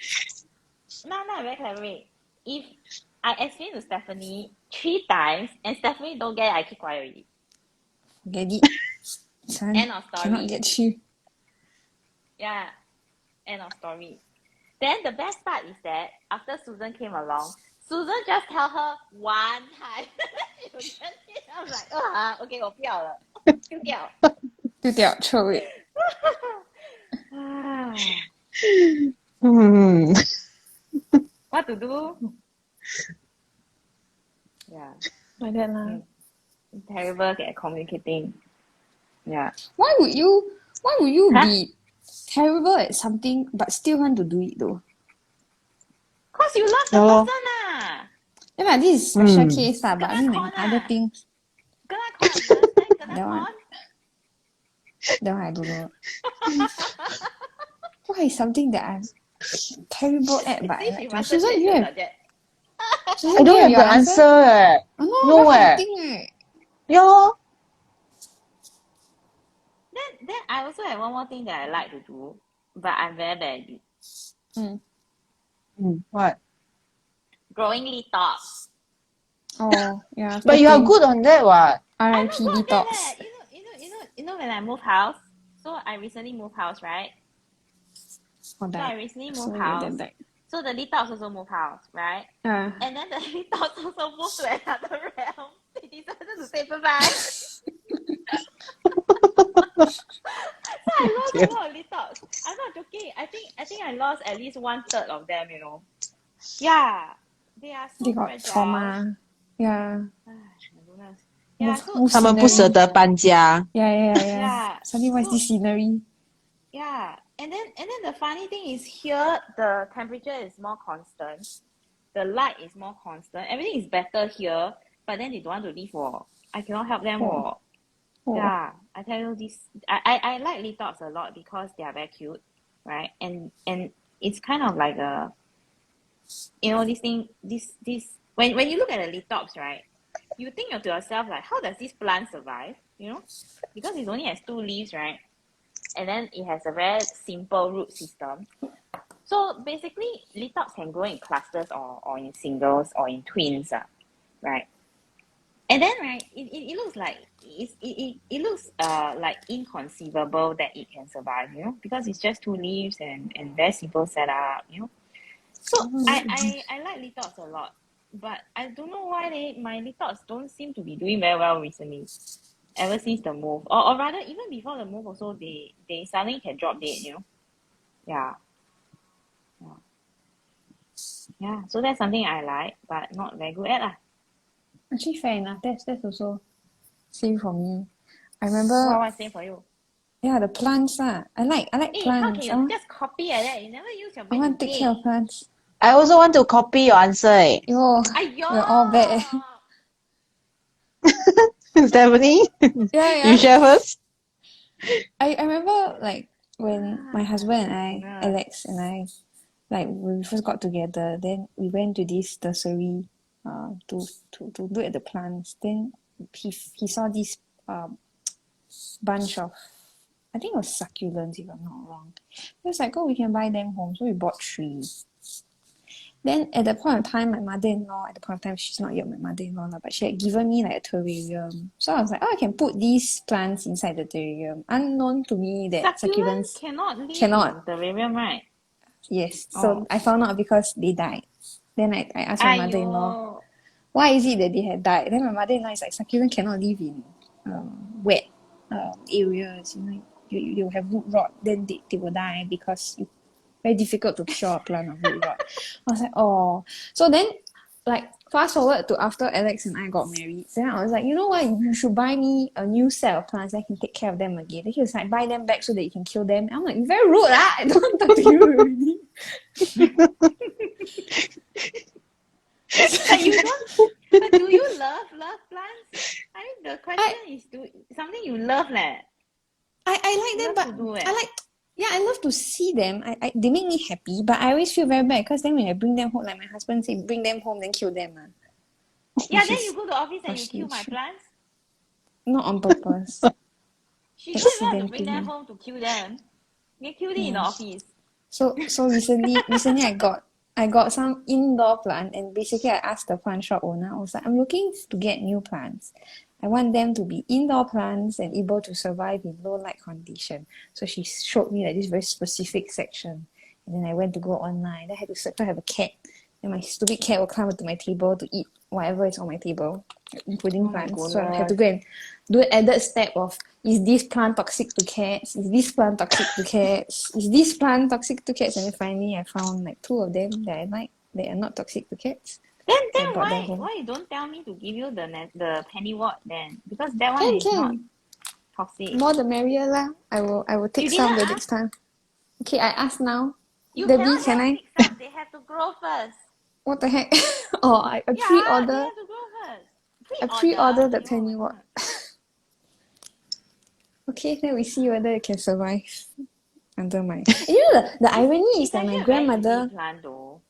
S2: No, not very clever. If I explain to Stephanie 3 times and Stephanie don't get it, I keep quiet already.
S1: Get it. Son,
S2: End of story.
S1: cannot get you.
S2: Yeah. End of story. Then the best part is that after Susan came along, Susan just tell her one time. She will get it. I was like, okay, 我不要了，丢掉。
S1: 丢掉, throw it.
S2: What to do? Yeah.
S1: Like that lah.
S2: Terrible at communicating. Yeah.
S1: Why would you
S2: Huh?
S1: be terrible at something but still want to do it though?
S2: Cause you love the
S3: No.
S2: person lah.
S1: Yeah, but this is special case lah, but I mean
S2: Kena
S1: like
S2: con
S1: other
S2: ah.
S1: things.
S2: Kena con, you understand? Kena
S1: That one.
S2: con.
S1: That one I don't know. What is something that I'm terrible at but I
S2: See, she
S1: like to?
S2: wanted
S1: Susan,
S2: that,
S1: you
S2: she
S1: have
S2: was that.
S1: Susan,
S3: I don't
S1: you
S3: have
S1: your
S3: the answer.
S1: Oh no,
S3: No
S1: that's
S3: eh.
S1: the thing right.
S3: Yeah. lor.
S2: Then I also have one more thing that I like to do, but I'm very bad at it.
S3: What?
S2: Growing detox.
S1: Oh yeah.
S3: But you are
S1: poor
S3: good on that, what?
S2: I'm
S1: thing.
S2: not
S1: RIP
S2: good at that
S1: detox.
S2: leh. You know when I move house. So I recently moved house, right?
S1: Oh,
S2: So I
S1: that.
S2: recently
S1: So
S2: moved
S1: you
S2: house.
S1: then that.
S2: So the detox also moved house, right? And then the detox also moved to another realm. They decided to say bye-bye. So I lost a lot of detox. I'm not joking. I think I lost at least 1/3 of them, you know. Yeah. They are so
S1: They got
S2: fragile.
S1: trauma. Yeah.
S2: My goodness. Yeah, so
S1: Move
S3: 他们不舍
S1: scenery.
S3: 得搬家。
S1: Yeah.
S2: yeah.
S1: Suddenly what's
S2: So
S1: this scenery?
S2: yeah. And then the funny thing is here the temperature is more constant. The light is more constant. Everything is better here. but then they don't want to leave. I cannot help them.
S1: Oh, oh.
S2: Yeah, I tell you this. I like litops a lot because they are very cute, right? And it's kind of like a, this thing, this when you look at the litops, right? You think to yourself like, how does this plant survive? Because it only has two leaves, right? And then it has a very simple root system. So basically, litops can grow in clusters or in singles or in twins, right? And then, right, it looks like it looks like inconceivable that it can survive, because it's just two leaves and very simple setup. So I like litops a lot, but I don't know why my litops don't seem to be doing very well recently. Ever since the move, or rather, even before the move, also they suddenly can drop dead. Yeah, yeah, yeah. So that's something I like, but not very good at.
S1: Actually, fair enough. That's also same for me. I remember,
S2: What same for you?
S1: yeah, the plants. I like
S2: How can
S1: plants.
S2: you just copy like that? You never use your
S1: I
S2: brain
S1: want
S2: to
S1: to take care of
S2: think.
S1: plants.
S3: I also want to copy your answer.
S1: Yo,
S2: !aiyo!
S1: we're all bad.
S3: Stephanie,
S1: Yeah,
S3: you
S1: yeah.
S3: share first.
S1: I remember like when my husband and I,
S2: Goodness.
S1: Alex and I, like when we first got together, then we went to this nursery to look at the plants. Then he saw this bunch of, I think it was succulents if I'm not wrong. He was like, oh, we can buy them home. So we bought 3. Then at that point of time, my mother-in-law, at the point of time, she's not yet my mother-in-law, but she had given me like a terrarium. So I was like, oh, I can put these plants inside the terrarium. Unknown to me that
S2: Succulent
S1: succulents
S2: cannot live
S1: cannot.
S2: in terrarium, right?
S1: Yes. So
S2: Oh.
S1: I found out because they died. Then I asked my mother-in-law,
S2: !aiyo!
S1: why is it that they had died? Then my mother-in-law is like, succulent cannot live in wet areas. You have root rot, then they will die because very difficult to cure a plant of root rot. I was like, oh. So then, like, fast forward to after Alex and I got married, then I was like, you know what? You should buy me a new set of plants. I can take care of them again. Then he was like, buy them back so that you can kill them. I'm like, very rude, I don't want to talk to you already.
S2: But you don't. But do you love plants? I mean, the question is, something you love, leh.
S1: I like
S2: You
S1: them,
S2: love
S1: but
S2: to do it.
S1: I like, yeah, I love to see them. They make me happy, but I always feel very bad because then when I bring them home, like my husband said, bring them home, then kill them.
S2: Yeah,
S1: Which
S2: then
S1: is
S2: you go to office and you
S1: partially
S2: kill my
S1: true.
S2: plants.
S1: Not on purpose.
S2: She don't even have to bring them
S1: Accidentally.
S2: home to kill them. You kill it in the
S1: Yeah.
S2: office.
S1: So recently I got some indoor plant, and basically I asked the plant shop owner, I was like, I'm looking to get new plants. I want them to be indoor plants and able to survive in low light condition. So she showed me like this very specific section. And then I went to go online. Then I had to search. I have a cat. And my stupid cat will come to my table to eat whatever is on my table, including
S2: Oh my
S1: plants. So I had to
S2: goodness.
S1: go and do an added step of, is this plant toxic to cats? Is this plant toxic to cats? Is this plant toxic to cats? And then finally I found like 2 of them that I like. They are not toxic to cats.
S2: Then
S1: So I brought them home.
S2: why you don't tell me to give you the pennywort then? Because that one is not
S1: Can.
S2: toxic.
S1: More the merrier lah. I will take
S2: You
S1: some
S2: didn't
S1: the
S2: ask?
S1: next time. Okay, I ask now.
S2: You
S1: Debbie,
S2: cannot
S1: can
S2: just
S1: I?
S2: pick some. They have to grow first.
S1: What the heck? Oh, I
S2: Yeah, they
S1: pre-order.
S2: have to grow first.
S1: I
S2: Pre-order.
S1: pre-order the
S2: Oh my
S1: penny wort.
S2: god.
S1: Okay, then we see whether it can survive under my. You know the irony is
S2: It's
S1: that my
S2: actually a very easy
S1: grandmother,
S2: plant though.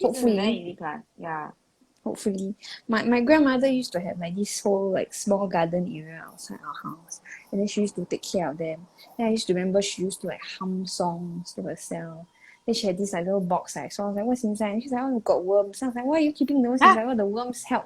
S2: This is a very
S1: hopefully,
S2: easy plant. Yeah.
S1: my grandmother used to have like this whole like small garden area outside our house, and then she used to take care of them. Then I used to remember she used to like hum songs to herself. Then she had this like little box. So I was like, what's inside? And she's like, oh, we've got worms. So I was like, why are you keeping those? She's
S2: Ah,
S1: like, oh, the worms help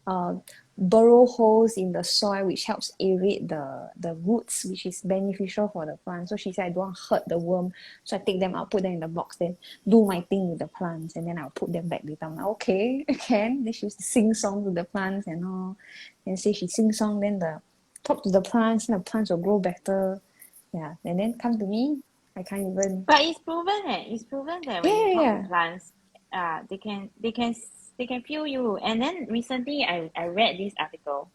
S1: uh, burrow holes in the soil, which helps aerate the roots, which is beneficial for the plant. So she said, I don't want to hurt the worm. So I take them out, put them in the box, then do my thing with the plants, and then I'll put them back later. I'm like, okay, I can. Then she used to sing songs with the plants and all. And say she sing song, then talk to the plants, and the plants will grow better. Yeah, and then come to me, I can't even.
S2: but it's proven It's proven that when you talk
S1: Yeah.
S2: to plants, they can feel you. And then recently I read this article.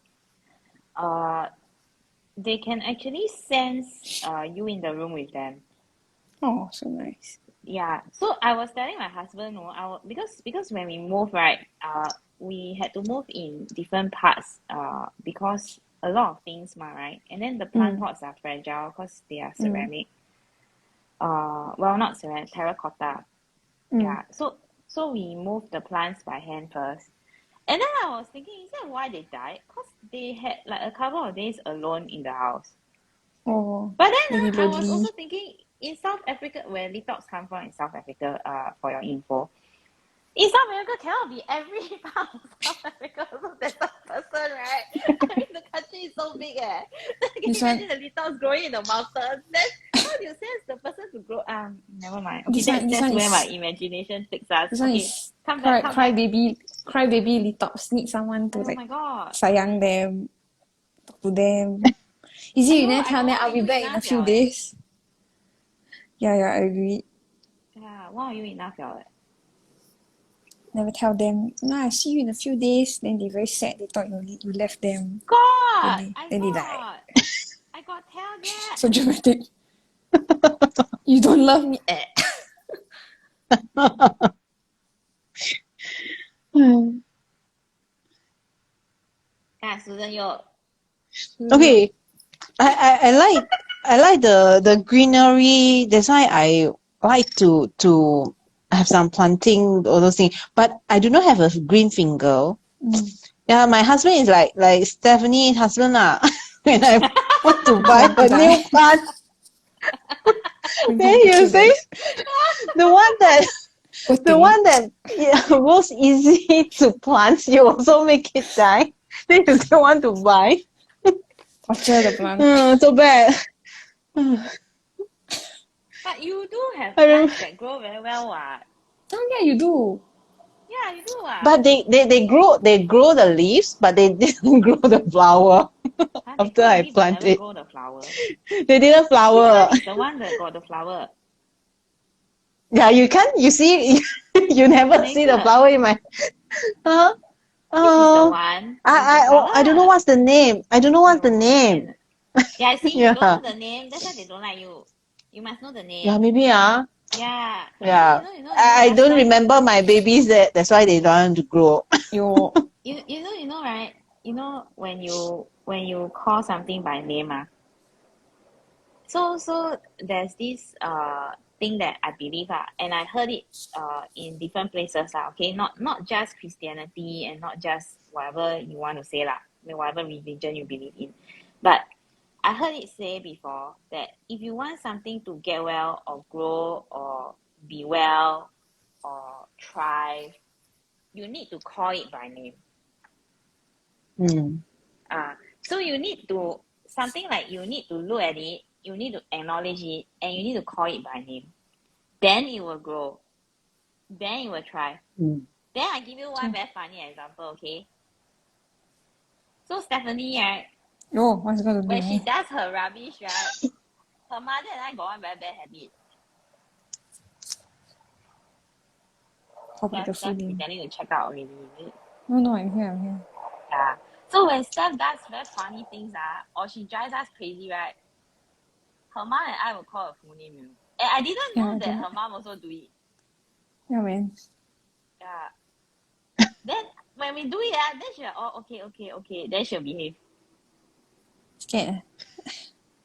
S2: They can actually sense you in the room with them.
S1: Oh, so nice.
S2: Yeah. So I was telling my husband, no, because when we moved, right, we had to move in different parts because a lot of things right? And then the plant pots are fragile because they are ceramic. Well, not ceramic, terracotta. Yeah. So we moved the plants by hand first. And then I was thinking, is that why they died? Because they had like a couple of days alone in the house.
S1: Oh,
S2: But then
S1: very
S2: I was
S1: lonely.
S2: also thinking, in South Africa, where Litox come from in South Africa, for your info, in South Africa cannot be every part of South Africa also there's a person, right? I mean, the country is so big, eh? Can you
S1: This one,
S2: imagine the Litox growing in the mountains? Then how do you sense the person to grow? Never mind. Okay,
S1: this one
S2: that's where my
S1: is
S2: imagination takes us.
S1: this one
S2: Okay,
S1: is
S2: come back.
S1: cry baby Litops need someone to
S2: Oh
S1: like
S2: my god.
S1: sayang them, talk to them. Is it you never
S2: I
S1: tell
S2: got
S1: them
S2: one
S1: I'll
S2: of
S1: be
S2: you
S1: back in a
S2: enough,
S1: few
S2: liao, eh?
S1: days? Yeah, I agree.
S2: Yeah, one of you enough, liao, eh?
S1: Never tell them. No, I see you in a few days. Then they very sad. They thought you left them.
S2: God,
S1: Then they died.
S2: I got tell that.
S1: So dramatic. You don't love me.
S2: Susan, you
S3: Okay, I like the greenery. That's why I like to have some planting all those things. But I do not have a green finger. Yeah, my husband is like Stephanie's husband lah. When I want to buy a new plant, then you say the one that most easy to plant, you also make it die. Then you still want to buy.
S1: Torture the plant.
S3: So bad.
S2: But you do have plants that grow very well, what?
S1: Oh yeah, you do.
S2: Yeah, you do, what?
S3: But they grow the leaves, but they didn't grow the flower. After I plant
S2: never
S3: it,
S2: grow the flower.
S3: they didn't flower.
S2: This one is the one that got the flower.
S3: Yeah, you see, you never see the flower in my. Huh?
S2: This is the one.
S3: I don't know what's the name. I don't know what's the name.
S2: Yeah, see, you
S3: Yeah.
S2: don't know the name. That's why they don't like you. You must know the name.
S3: Yeah, maybe
S2: Yeah.
S3: Yeah.
S2: You know,
S3: I
S2: last
S3: don't
S2: time,
S3: remember my babies that's why they don't want to grow.
S1: You
S2: you know, right? You know when you call something by name, so there's this thing that I believe and I heard it in different places okay, not just Christianity and not just whatever you want to say whatever religion you believe in, but I heard it say before that if you want something to get well or grow or be well or thrive, you need to call it by name. So you need to something like you need to look at it, you need to acknowledge it, and you need to call it by name. Then it will grow. Then it will thrive. Then I give you one very funny example, okay? So Stephanie, right?
S1: Oh, what's going to do?
S2: When she does her rubbish, right? Her mother and I got one very bad habit.
S1: How about the
S2: Steph
S1: food?
S2: pretending to check out already, is it?
S1: No, I'm here.
S2: Yeah. So when Steph does very funny things, or she drives us crazy, right? Her mom and I will call her full name, you know. And I didn't know that her mom also do it.
S1: Yeah, man.
S2: Yeah. Then when we do it, then she'll okay. Then she'll behave.
S1: Scared.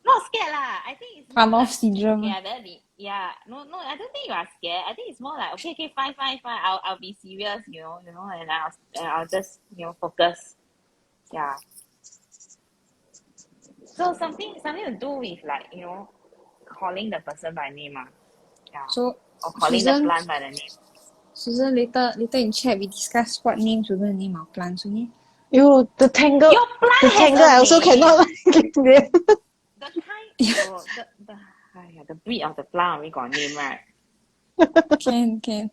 S2: Not scared lah. I think it's more
S1: Palm-off
S2: like,
S1: syndrome.
S2: okay, no, I don't think you are scared. I think it's more like, okay, fine. I'll be serious, and I'll just, focus. Yeah. So something to do with like, calling the person by name. Yeah.
S1: So
S2: or calling the plant by the name.
S1: Susan, later in chat we discuss what names we're going to name our plants, okay?
S3: The Tangle.
S2: Your plant has
S3: Tangle, I also cannot give name.
S2: The kind, the breed of the plant we got name, right?
S1: Can.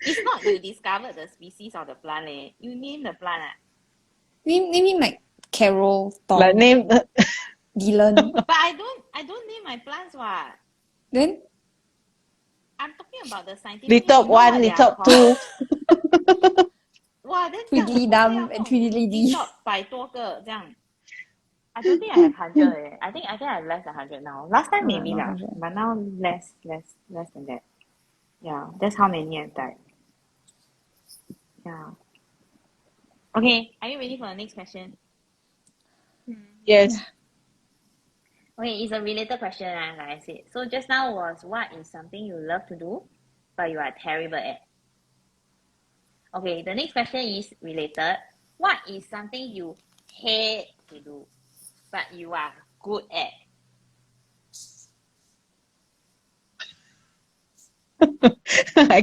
S2: It's not you discovered the species of the plant, you name the plant.
S1: Name him like Carol, Tom,
S3: Like name.
S1: Dylan.
S2: But I don't name my plants, what?
S1: Then
S2: I'm talking about the scientific
S3: Little one, little two.
S2: Wow, then
S1: Tweedly Dum and Tweedly Dee.
S2: 100多个这样。I don't think I have 100 I think I have less than 100 now. Last time maybe lah, but now less than that. Yeah, that's how many I've died. Yeah. Okay, are you ready for the next question?
S3: Yes.
S2: Okay, it's a related question, like I said. So just now was what is something you love to do, but you are terrible at? Okay, the next question is related. What is something you hate to do, but you are good at?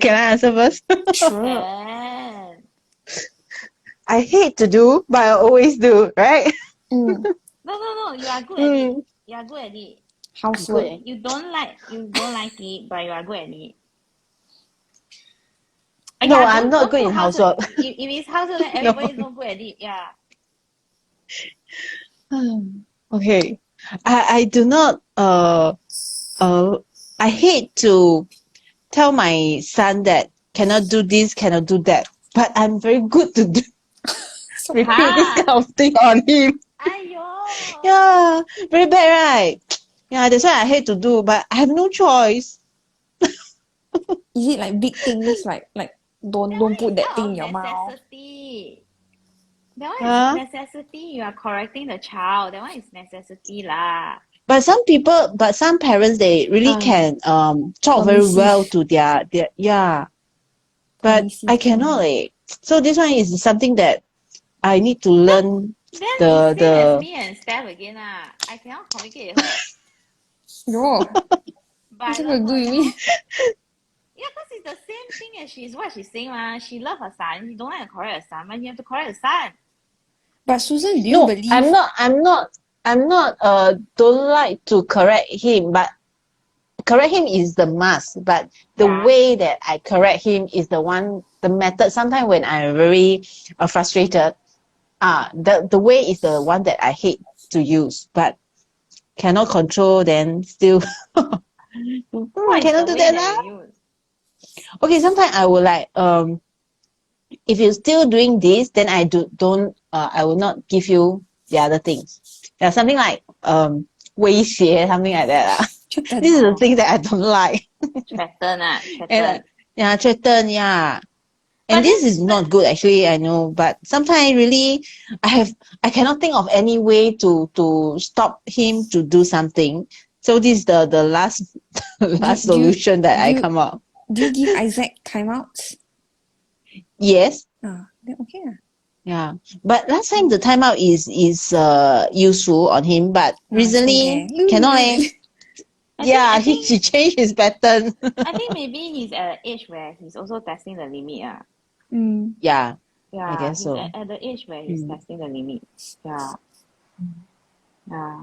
S3: Can I answer first?
S1: Sure.
S2: Can.
S3: I hate to do, but I always do, right?
S1: Mm.
S2: No, you are good at it.
S3: Mm.
S2: You are good at it.
S1: Housework.
S3: Good.
S2: You don't like it, but you are good at it.
S3: No,
S2: Yeah,
S3: I'm not
S2: don't
S3: good
S2: put
S3: in
S2: housework.
S3: housework.
S2: If it's housework, then
S3: No.
S2: everybody is not good at it. Yeah.
S3: Okay. I do not I hate to tell my son that cannot do this, cannot do that. But I'm very good to do,
S1: So
S3: repeat this
S2: Huh?
S3: kind of thing on him.
S2: Aiyo.
S3: Yeah, very bad, right? Yeah, that's why I hate to do, but I have no choice.
S1: is it like big things like
S2: That
S1: don't
S2: one is
S1: put that thing
S2: out
S1: in
S2: of
S1: your mouth?
S2: necessity. That one is
S3: Huh?
S2: necessity. You are correcting the child. That one is necessity lah.
S3: But some parents they really
S1: Ah,
S3: can talk very well
S1: permissive.
S3: to their yeah. But I
S1: Permissive
S3: cannot
S1: kind.
S3: So this one is something that I need to
S2: Then,
S3: learn
S2: then it's same as
S3: the
S2: me and Steph again lah. I cannot communicate with her.
S1: Yo,
S2: But
S1: what's
S2: I
S1: that
S2: love
S1: got to do
S2: her,
S1: with me?
S2: Yeah, because it's the same thing as what she's saying lah. She love her son. She don't like to correct her son, but you have to correct her son.
S1: But Susan, do you
S3: No,
S1: believe?
S3: I'm not don't like to correct him, but correct him is the must, but the
S2: Yeah.
S3: way that I correct him is the method. Sometimes when I'm very frustrated, the way is the one that I hate to use, but cannot control, then still
S2: What is
S3: cannot
S2: the
S3: do
S2: way
S3: that
S2: that
S3: lah.
S2: you use?
S3: Okay, sometimes I will like if you're still doing this, then I will not give you the other things. Yeah, something like 威胁 something like that. This is the
S1: Oh.
S3: thing that I don't like.
S2: Threaten
S3: And
S2: threaten.
S3: yeah, threaten, yeah.
S2: But
S3: And
S2: then,
S3: this is
S2: but
S3: not good actually, I know, but sometimes really I cannot think of any way to stop him to do something. So this is the last
S1: Do
S3: last
S1: do you
S3: solution that
S1: do
S3: I
S1: you
S3: come up.
S1: do you give Isaac timeouts?
S3: Yes.
S1: Then okay lah.
S3: Yeah. But last time the timeout is useful on him, but
S1: Still
S3: recently
S1: there.
S3: cannot
S2: I think
S3: Yeah,
S2: I think
S3: he changed his pattern.
S2: I think maybe he's at an age where he's also testing the limit.
S3: Yeah, I
S2: Yeah,
S3: guess
S2: he's
S3: so.
S2: at the age where he's
S3: Mm.
S2: testing the limit. Yeah, yeah.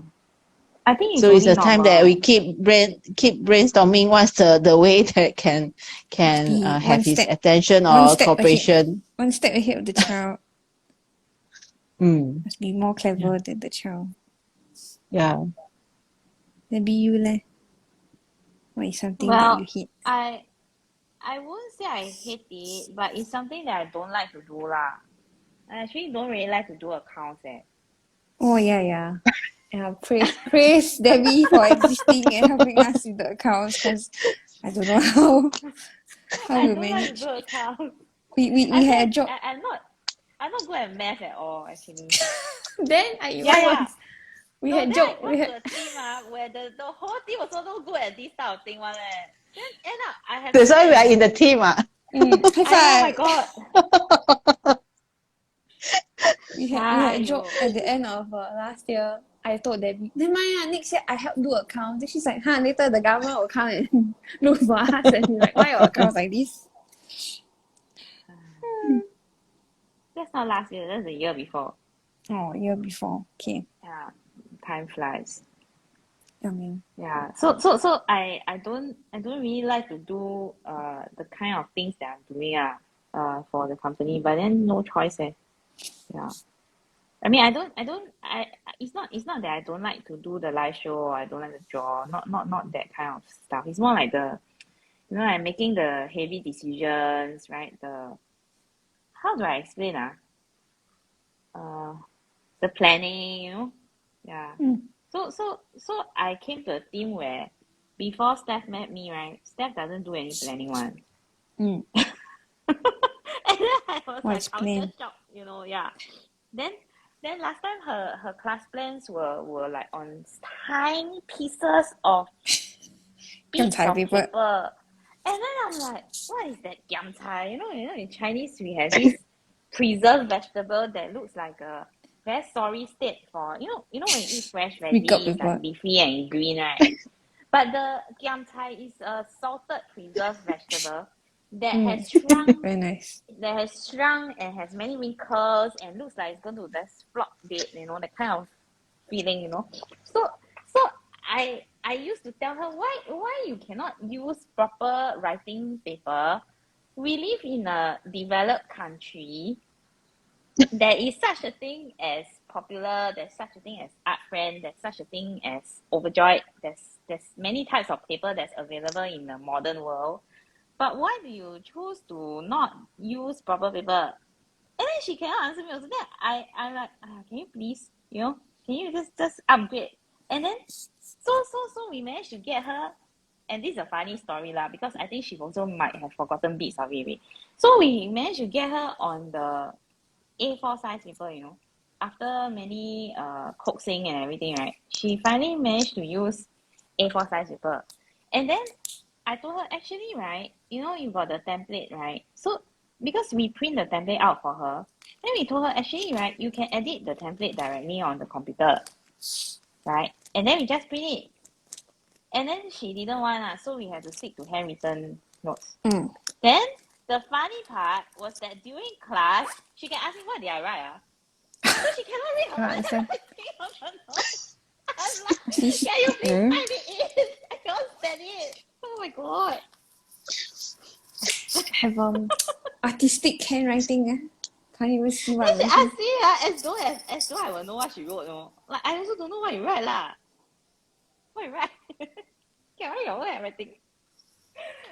S2: I think it's
S3: So it's
S2: only
S3: a time that we
S2: normal.
S3: keep brainstorming what's the way that
S1: Must
S3: can
S1: be
S3: have his attention
S1: one
S3: or
S1: step ahead.
S3: cooperation.
S1: One step ahead of the child.
S3: Mm.
S1: Must be more clever than the child.
S3: Yeah.
S1: Maybe you leh. What is something that
S2: Well,
S1: you hate?
S2: I won't say I hate it, but it's something that I don't like to do lah. I actually don't really like to do accounts.
S1: Oh yeah. Yeah, praise Debbie for existing and helping us with the accounts because I don't know how
S2: I
S1: we
S2: don't like to do
S1: manage.
S2: accounts.
S1: We had a job.
S2: I'm not good at math at all actually.
S1: Then I
S2: Yeah,
S1: even
S2: yeah.
S1: was we
S2: No,
S1: had
S2: then
S1: job
S2: I
S1: we
S2: got
S1: had
S2: to a team where the whole team was also good at this type of thing one leh. Then end up I have to
S3: That's
S2: go
S3: why we are
S2: and
S3: in the team.
S1: high
S2: oh my
S1: five.
S2: god.
S1: We had a job
S2: Aiyo.
S1: at the end of last year. I told Debbie, never mind next year I help do accounts. Then she's like, later the government will come and look for us and she's like, why your accounts like this?
S2: That's not last year, that's the year before.
S1: Oh, year before. Okay.
S2: Yeah. Time flies.
S1: I mean,
S2: Yeah. So I don't really like to do the kind of things that I'm doing for the company, but then no choice. Yeah. I mean I it's not that I don't like to do the live show or I don't like to draw. Not that kind of stuff. It's more like like making the heavy decisions, right? How do I explain the planning, Yeah. So I came to a team where before Steph met me, right? Steph doesn't do any planning one.
S1: mm,
S2: And then I was like
S1: what's
S2: culture
S1: plan?
S2: shock. yeah. Then last time her class plans were like on tiny pieces of bits of
S1: paper.
S2: paper. And then I'm like, what is that giam cai? In Chinese we have this preserved vegetable that looks like a very sorry state for when you eat fresh
S1: Wake up
S2: veggie, it's
S1: paper.
S2: like leafy and green, right? But the giam cai is a salted preserved vegetable that has shrunk
S1: Very nice.
S2: and has many wrinkles and looks like it's going to just flop dead, that kind of feeling. So I used to tell her why you cannot use proper writing paper. We live in a developed country. There is such a thing as popular, there's such a thing as art friend, there's such a thing as overjoyed, there's many types of paper that's available in the modern world. But why do you choose to not use proper paper? And then she cannot answer me also. Then I'm like, can you please, can you just upgrade? And then so we managed to get her, and this is a funny story lah, because I think she also might have forgotten bits of it. So we managed to get her on the A4 size paper, after many coaxing and everything, right? She finally managed to use A4 size paper. And then I told her, actually, right, you got the template, right? So because we print the template out for her, then we told her, actually, right, you can edit the template directly on the computer, right? And then we just print it. And then she didn't want, so we had to stick to handwritten notes. Then the funny part was that during class, she can ask me what did I write. So she cannot read her handwriting on the notes. I'm like, can you please type it in? I cannot stand it. Oh my god.
S1: Have artistic handwriting. Can't even see what
S2: Then she
S1: I'm
S2: asked me as though I will know what she wrote. Like I also don't know what you write lah. What you write? Can I read your own handwriting?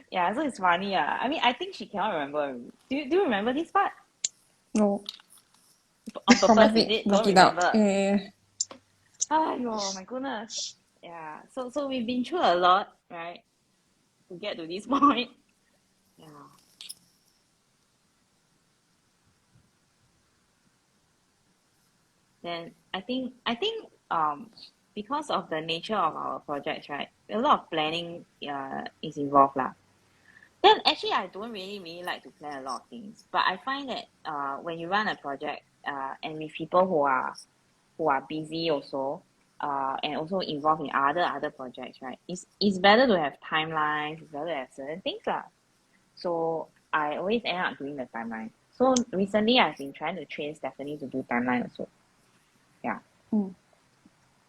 S2: Yeah, so it's funny. I mean, I think she cannot remember. Do you remember this part?
S1: No.
S2: On purpose, is it?
S1: Block
S2: Don't
S1: it out.
S2: remember.
S1: Yeah.
S2: Oh my goodness. Yeah. So we've been through a lot, right? To get to this point. Yeah. Then I think because of the nature of our projects, right? A lot of planning is involved lah. Then actually I don't really like to plan a lot of things. But I find that when you run a project and with people who are busy also, and also involved in other projects, right? It's better to have timelines, it's better to have certain things lah. So I always end up doing the timeline. So recently I've been trying to train Stephanie to do timeline also. Yeah.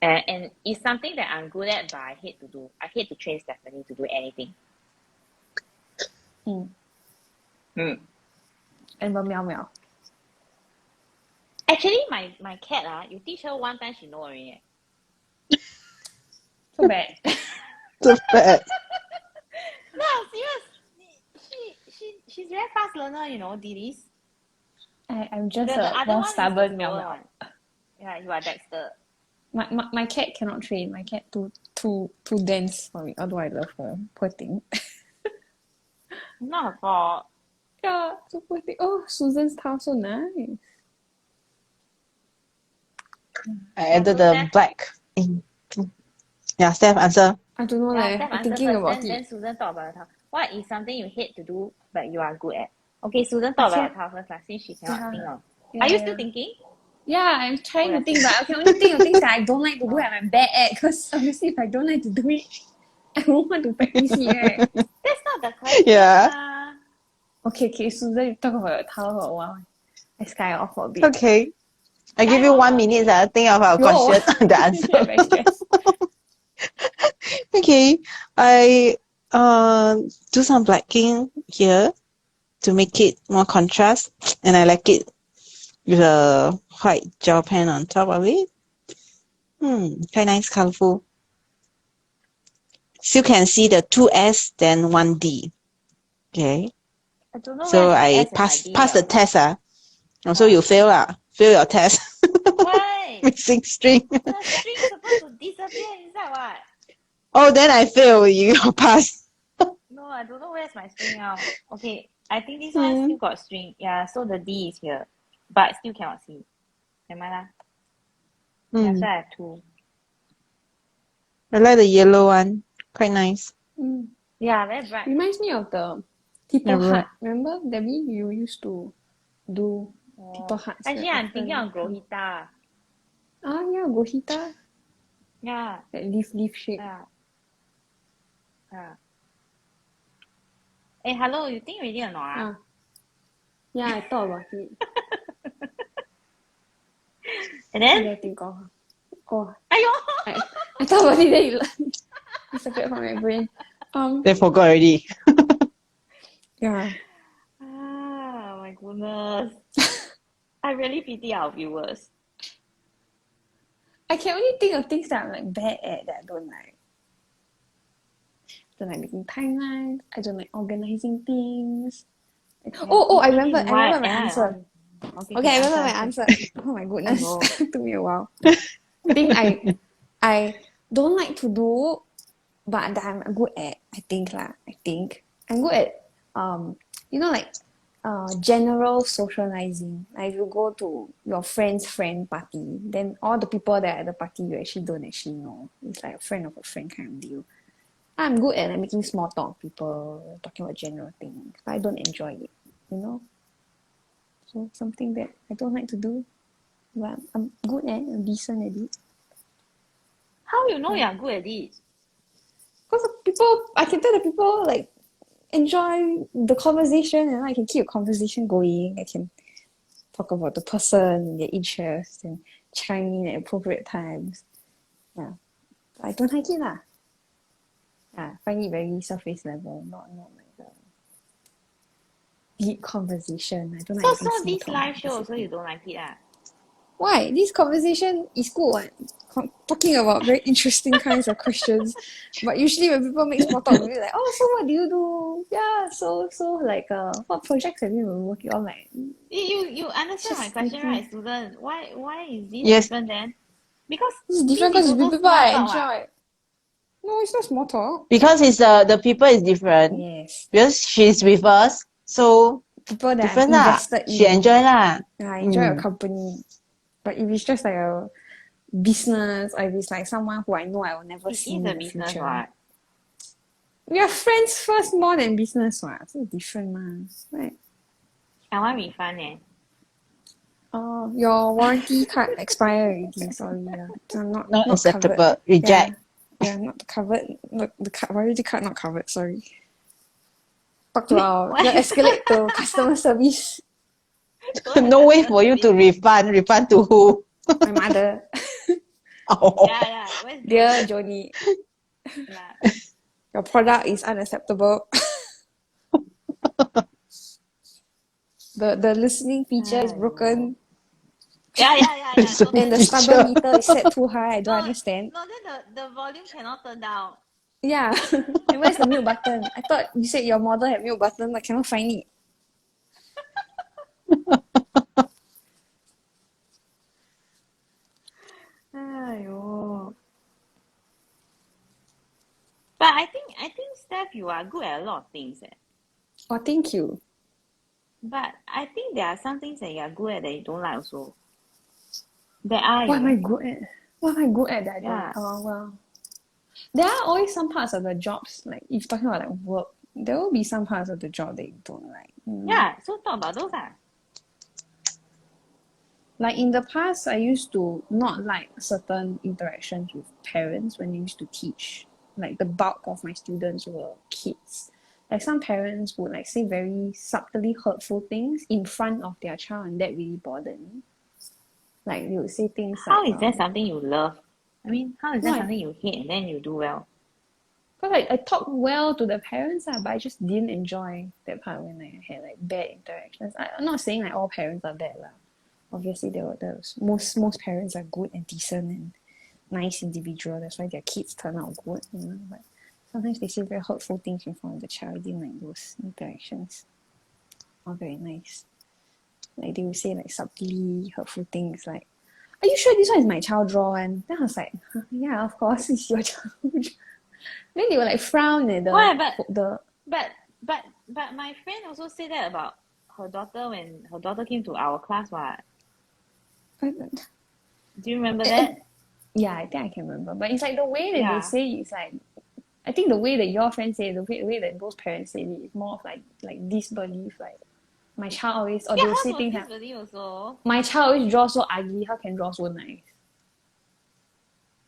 S2: And it's something that I'm good at, but I hate to do. I hate to train Stephanie to do anything.
S1: And meow meow.
S2: Actually, my cat, you teach her one time, she know already.
S1: So bad.
S3: So bad.
S2: No, serious. She's very fast learner, Didis.
S1: I'm just
S2: The
S1: a
S2: other
S1: more
S2: one is the
S1: stubborn
S2: slower
S1: meow meow.
S2: one. Yeah, you are Dexter.
S1: My cat cannot train. My cat too dense for me. Although I love her. Poor thing.
S2: Not her fault.
S1: Yeah, so poor thing. Oh, Susan's towel so nice.
S3: I added the black in. Yeah, Steph, answer.
S1: I don't know
S2: Yeah, Steph
S1: I'm
S2: answer
S1: thinking
S2: first,
S1: about
S2: then
S1: it.
S2: Susan talk about her. What is something you hate to do but you are good at? Okay, Susan talk about her first, since she cannot think of. Are you still thinking?
S1: Yeah, I'm trying
S2: Oh,
S1: to think, but I can only think of things that I don't like to do
S2: Oh.
S1: and I'm bad at. Because obviously, if I don't like to do it, I won't want to practice it, right?
S2: That's not the question.
S3: Yeah.
S1: Okay, Susan, you talk about your towel for a while. I sky off for a bit.
S3: Okay. I give you 1 minute to think of our question, the answer.
S1: Yeah, very stressed.
S3: Okay. I do some blacking here to make it more contrast, and I like it with a white gel pen on top of it. Quite nice, colorful. Still can see the 2S, then 1D. Okay.
S2: I don't know
S3: So
S2: where's my
S3: I
S2: S and
S3: pass
S2: my D.
S3: the test. So you fail fail your test.
S2: Why?
S3: Missing string.
S2: The string is supposed to disappear inside what?
S3: Oh, then I fail. You pass.
S2: No, I don't know where's my string now. Okay, I think this one still got string. Yeah, so the D is here. but still cannot see. Never mind lah. Yeah, so I have two.
S3: I like the yellow one. Quite nice.
S2: Yeah, very bright.
S1: Reminds me of the tipo
S3: Never.
S1: hut. Remember, Debbie? You used to do tipo huts.
S2: Actually,
S1: very
S2: I'm thinking
S1: often.
S2: of Grohita.
S1: Ah, yeah, Gohita.
S2: Yeah,
S1: That leaf shape.
S2: yeah. Hey, hello, you think already or not?
S1: Ah. Yeah, I thought about it.
S2: And
S1: What
S2: then,
S1: did I think of? Oh,
S2: ayo!
S1: I thought about it, then it disappeared from my brain.
S3: They forgot already.
S1: Yeah.
S2: Ah, my goodness. I really pity our viewers.
S1: I can only think of things that I'm like bad at that I don't like. I don't like making timelines. I don't like organizing things. Oh, I remember my answer. Okay, I remember my answer. Oh my goodness. Took me a while. Thing I don't like to do, but that I'm good at, I think. I'm good at like general socializing. Like you go to your friend's friend party, then all the people that are at the party you actually don't actually know. It's like a friend of a friend kind of deal. I'm good at like making small talk with people, talking about general things, but I don't enjoy it, you know? So something that I don't like to do, but I'm good at, I'm decent at it.
S2: How you know you're good at it?
S1: Because people, I can tell the people like enjoy the conversation and I can keep a conversation going. I can talk about the person, their interests, and chime in at appropriate times. Yeah. I don't like it lah. I find it very surface level, not like a deep conversation. I don't like
S2: So
S1: having
S2: this
S1: small
S2: live
S1: talk,
S2: show also
S1: basically.
S2: you don't like it ah?
S1: Why? This conversation is good one. Talking about very interesting kinds of questions. But usually when people make small talk, we're like, oh, so what do you do? Yeah, so like what projects have you been working on? Like
S2: You understand my
S1: just
S2: question,
S1: thinking.
S2: right, student? Why is this
S3: Yes.
S2: different then? Because
S1: This is different
S2: this
S1: because
S2: is
S1: people
S2: also small
S1: I
S2: talk what?
S1: enjoy. No, it's not small talk.
S3: Because it's the people is different.
S1: Yes.
S3: Because she's with us, so
S1: People that
S3: different
S1: I'm
S3: lah.
S1: invested
S3: She
S1: in.
S3: enjoy lah.
S1: Yeah, I enjoy a company. But if it's just like a business or if it's like someone who I know I will never
S2: It
S1: see
S2: is
S1: in
S2: a
S1: the
S2: business
S1: future.
S2: what?
S1: We are friends first more than business what. So different man. Right.
S2: I want refund eh.
S1: Your warranty card expired already. Sorry, so I'm not
S3: acceptable.
S1: covered.
S3: Reject.
S1: Yeah, not covered. The warranty card not covered. Sorry. Talk to our escalate to customer service.
S3: No way for you to refund. Refund to who?
S1: My mother.
S3: Oh.
S2: Yeah. Where's
S1: Dear Joni,
S2: Yeah.
S1: your product is unacceptable. The listening feature is broken.
S2: Yeah.
S1: And the starter meter is set too high. I don't understand.
S2: No, then the volume cannot turn down.
S1: Yeah. And where's the mute button? I thought you said your model had mute button, but I cannot find it.
S2: Aiyo. But I think Steph, you are good at a lot of things eh.
S1: Oh, thank you.
S2: But I think there are some things that you are good at that you don't like also. There are.
S1: What am I good at? What am I good at that I don't?
S2: Yeah.
S1: Oh, well. There are always some parts of the jobs, like if you're talking about like work, there will be some parts of the job that you don't like.
S2: Yeah, so talk about those ah.
S1: Like in the past, I used to not like certain interactions with parents when I used to teach. Like the bulk of my students were kids. Like some parents would like say very subtly hurtful things in front of their child, and that really bothered me. Like they would say things
S2: How
S1: like,
S2: is that something you love? I mean, how is that
S1: No,
S2: something you hate and then you do well?
S1: because I talked well to the parents, but I just didn't enjoy that part when I had like bad interactions. I'm not saying like all parents are bad lah. Obviously, there was most parents are good and decent and nice individual. That's why their kids turn out good, you know. But sometimes they say very hurtful things in front of the child. I didn't like those interactions. Not very nice. Like they would say like subtly hurtful things like, "Are you sure this one is my child draw?" And then I was like, "Yeah, of course it's your child." Then they were like frown at
S2: Why?
S1: the
S2: But my friend also said that about her daughter when her daughter came to our class. What?
S1: I-
S2: Do you remember
S1: eh,
S2: that?
S1: yeah, I think I can remember. But it's like the way that they
S2: Yeah.
S1: say it's like I think the way that your friends say it, the way that those parents say it is more of like disbelief. Like my child always, or
S2: Yeah,
S1: they will
S2: hers
S1: say
S2: was
S1: things like,
S2: disbelief also.
S1: my child always draw so ugly. How can draw so nice?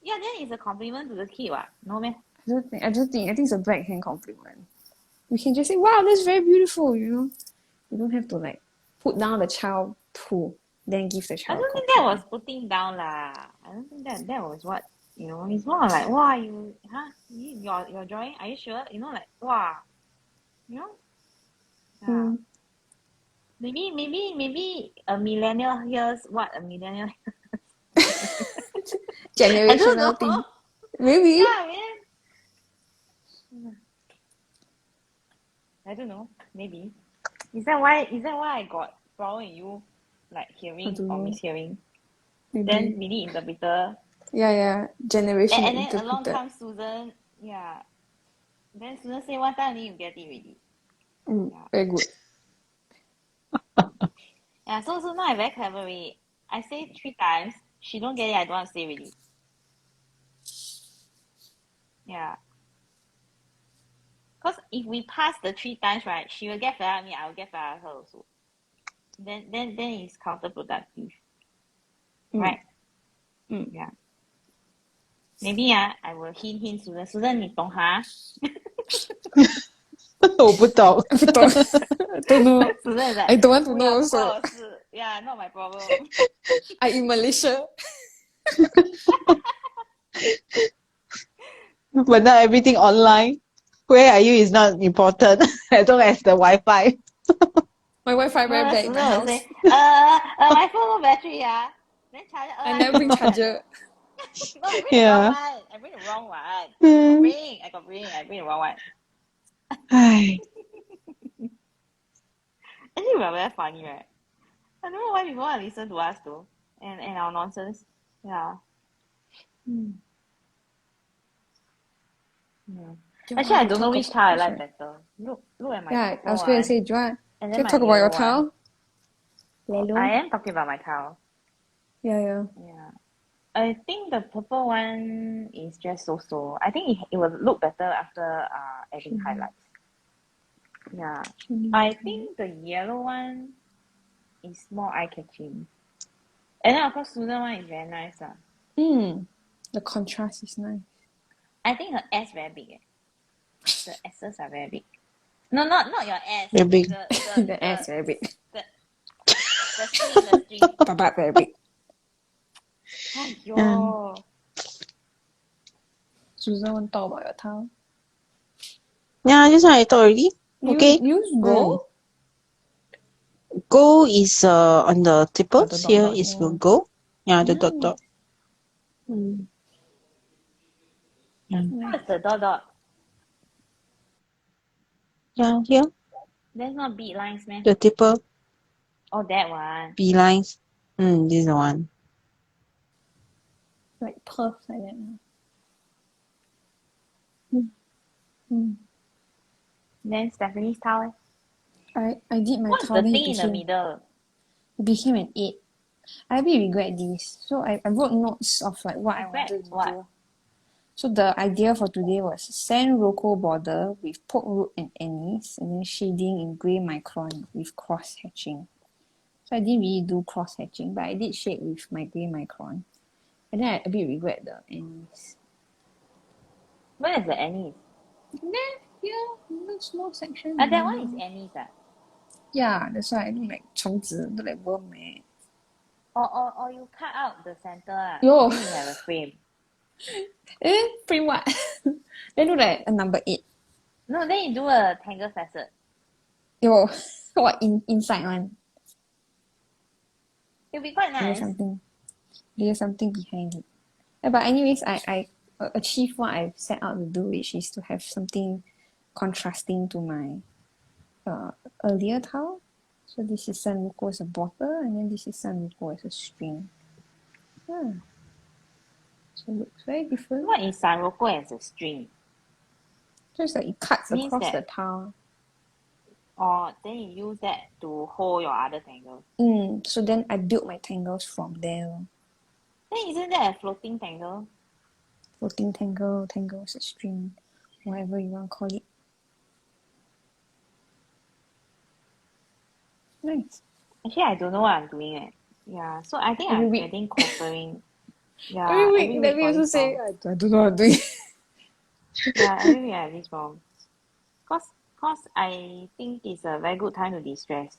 S2: Yeah, then it's a compliment to the kid, what? No man.
S1: I think it's a backhand compliment. You can just say, "Wow, that's very beautiful." You know, you don't have to like put down the child too, then give the
S2: I
S1: child a
S2: don't think that was
S1: compliment.
S2: putting down lah. I don't think that was what It's more like wow, your drawing. Are you sure? Like wow, you know. Yeah.
S1: Mm.
S2: Maybe a millennial hears what a millennial. I don't
S1: Generational
S2: know.
S1: thing, maybe.
S2: Yeah, man. I don't know. Maybe. Is that why I got problem with you, like
S1: I
S2: hearing
S1: don't
S2: or
S1: know.
S2: mishearing? Then
S1: Maybe.
S2: mini interpreter,
S1: Yeah. Generation
S2: and then along
S1: interpreted.
S2: comes Susan. Yeah. Then Susan say one time only you get it already. Yeah.
S1: Very good.
S2: Yeah. So now I very clever already. I say 3 times. She don't get it. I don't want to say already. Yeah. Cause if we pass the 3 times, right, she will get fed up at me. I will get fed up at her also. Then it's counterproductive, right? Yeah. Maybe I will hint Susan. Susan, 你懂哈？
S3: 我不懂。
S1: I don't know.
S2: Susan is
S1: I
S2: like,
S1: don't want to
S2: 不
S1: know
S2: 要不
S1: also.
S2: 关我事 Yeah, not my problem.
S1: I in Malaysia.
S3: But not everything online. Where are you is not important as long as the Wi-Fi.
S1: My Wi-Fi very
S2: No,
S1: bad in my
S2: Susan will
S1: house.
S2: say, my phone no battery, yeah. Then charger,
S1: I
S2: I
S1: never bring
S2: no
S1: charger.
S2: No, I bring the wrong
S3: Yeah.
S2: one. I bring the wrong one. I
S3: Hmm.
S2: bring the wrong one.
S3: Ai.
S2: Actually, we are very funny, right? I don't know why people want to listen to us though, and our nonsense. Yeah. Actually, I don't know which tile I like better. Look at my
S1: Yeah, I
S2: purple
S1: was going to
S2: one,
S1: say, do you want
S2: and
S1: to
S2: then my
S1: talk about your
S2: yellow one.
S1: tile?
S2: I am talking about my tile.
S1: Yeah.
S2: Yeah. I think the purple one is just so. I think it will look better after adding highlights. Yeah. I think the yellow one is more eye-catching. And then of course Susan one is very nice.
S1: The contrast is nice.
S2: I think her S very big. The S's are very big. No, not your S.
S3: Very big.
S1: The ass very big.
S2: The string.
S1: Baba very big.
S2: Aiyo.
S1: Susan want to talk about your tile.
S3: Yeah, just now I thought already. Okay.
S1: You use gold?
S3: Gold is on the tipples.
S1: the dot
S3: Here
S1: dot,
S3: is
S1: yeah.
S3: gold. Yeah, the dot dot.
S2: What's the dot?
S3: Yeah, here.
S2: That's not bead lines, man.
S3: The tipple.
S2: Oh, that one.
S3: B lines. This is the one.
S1: Like puffs like that.
S2: Then Stephanie's towel.
S1: I did my
S2: What's
S1: tile,
S2: the
S1: then
S2: thing in the middle?
S1: it became an 8. I a bit regret this. So I wrote notes of like what I wanted to
S2: What?
S1: do. So the idea for today was sand Rocco border with poke root and anise, and then shading in grey micron with cross hatching. So I didn't really do cross hatching, but I did shade with my grey micron. And then I a bit regret the anise.
S2: Where is the anise?
S1: And then here, one small section.
S2: That one is anise.
S1: Yeah, that's why I look like 虫子, look like worm.
S2: Or you cut out the center.
S1: Yo.
S2: Then you have a frame.
S1: Frame what? Then look like a number 8.
S2: No, then you do a tangle facet.
S1: Yo, what inside one?
S2: It'll be quite nice.
S1: There's something behind it. Yeah, but anyways, I achieved what I've set out to do, which is to have something contrasting to my earlier tile. So this is San Rocco as a border, and then this is San Rocco as a string. Yeah. So it looks very different.
S2: What is San Rocco as a string?
S1: So it's like it cuts
S2: Means
S1: across
S2: that-
S1: the tile.
S2: Or then you use that to hold your other tangles.
S1: So then I built my tangles from there.
S2: Then isn't that a floating tangle?
S1: Floating tangle, tangles, a string, whatever you want to call it. Nice.
S2: Actually, I don't know what I'm doing. Yeah, so I think
S1: Every
S2: I'm
S1: week.
S2: getting cosplaying. Yeah,
S1: Every week, let me
S2: for
S1: also
S2: this
S1: say,
S2: form.
S1: I don't know what I'm doing.
S2: Yeah, every week I have this form. Cause I think it's a very good time to de-stress.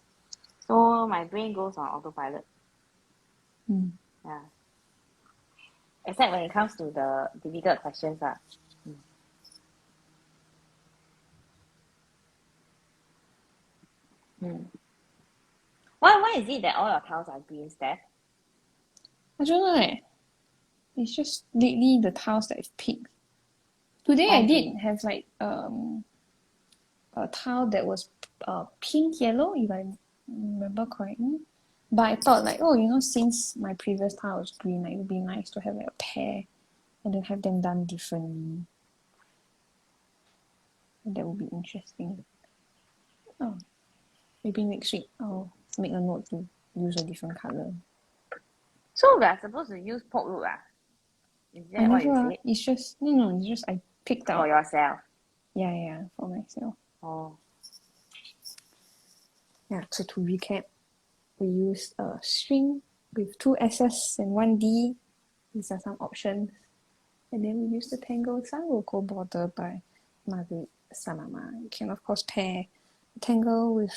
S2: So my brain goes on autopilot.
S1: Mm.
S2: Yeah. Except when it comes to the difficult questions. Mm. Why is it that all your tiles are green, Steph?
S1: I don't know. It's just lately the tiles that I've picked. Today I
S2: Okay.
S1: did have like a tile that was pink yellow, if I remember correctly. But I thought like, since my previous tile was green, like, it would be nice to have like a pair and then have them done differently. That would be interesting. Oh, maybe next week I'll make a note to use a different color.
S2: So we are supposed to use pork root. Is
S1: I
S2: that what you
S1: never.
S2: said?
S1: It's just no. It's just I picked out.
S2: For yourself.
S1: Yeah, for myself.
S2: Oh.
S1: Yeah. So to recap, we used a string with 2 S's and 1 D. These are some options. And then we used the Tangle Rocco Border by Marguerite Samama. You can of course pair Tangle with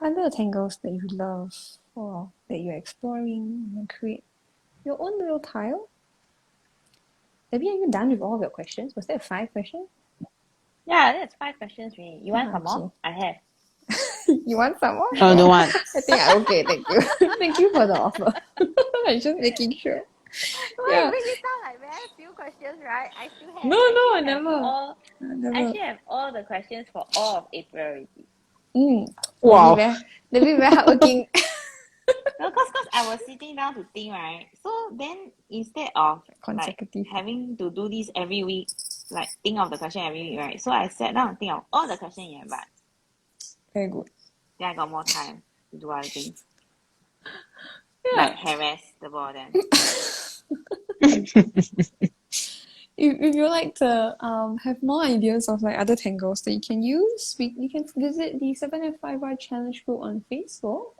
S1: other tangles that you love or that you're exploring and create your own little tile. Debbie, are you done with all of your questions? Was there 5 questions?
S2: Yeah, that's 5 questions really. You want some
S1: Okay.
S2: more? I have.
S1: You want some more?
S3: Oh, don't want.
S1: I think I'm okay, thank you. Thank you for the offer. I'm just making sure.
S2: Why
S1: Yeah.
S2: make it sound like very few questions, right? I still have.
S1: No, I never.
S2: I actually have all the questions for all of April already.
S3: Wow.
S1: Debbie very hardworking.
S2: No, cause I was sitting down to think, right? So then instead of like
S1: Consecutive.
S2: having to do this every week, like think of the question every week, right? So I sat down and think of all the questions in advance.
S1: Very good.
S2: Then I got more time to do other things.
S1: Yeah.
S2: Like harass the ball then.
S1: If you like to have more ideas of like other tangles that you can use, you can visit the 7F5R Challenge group on Facebook.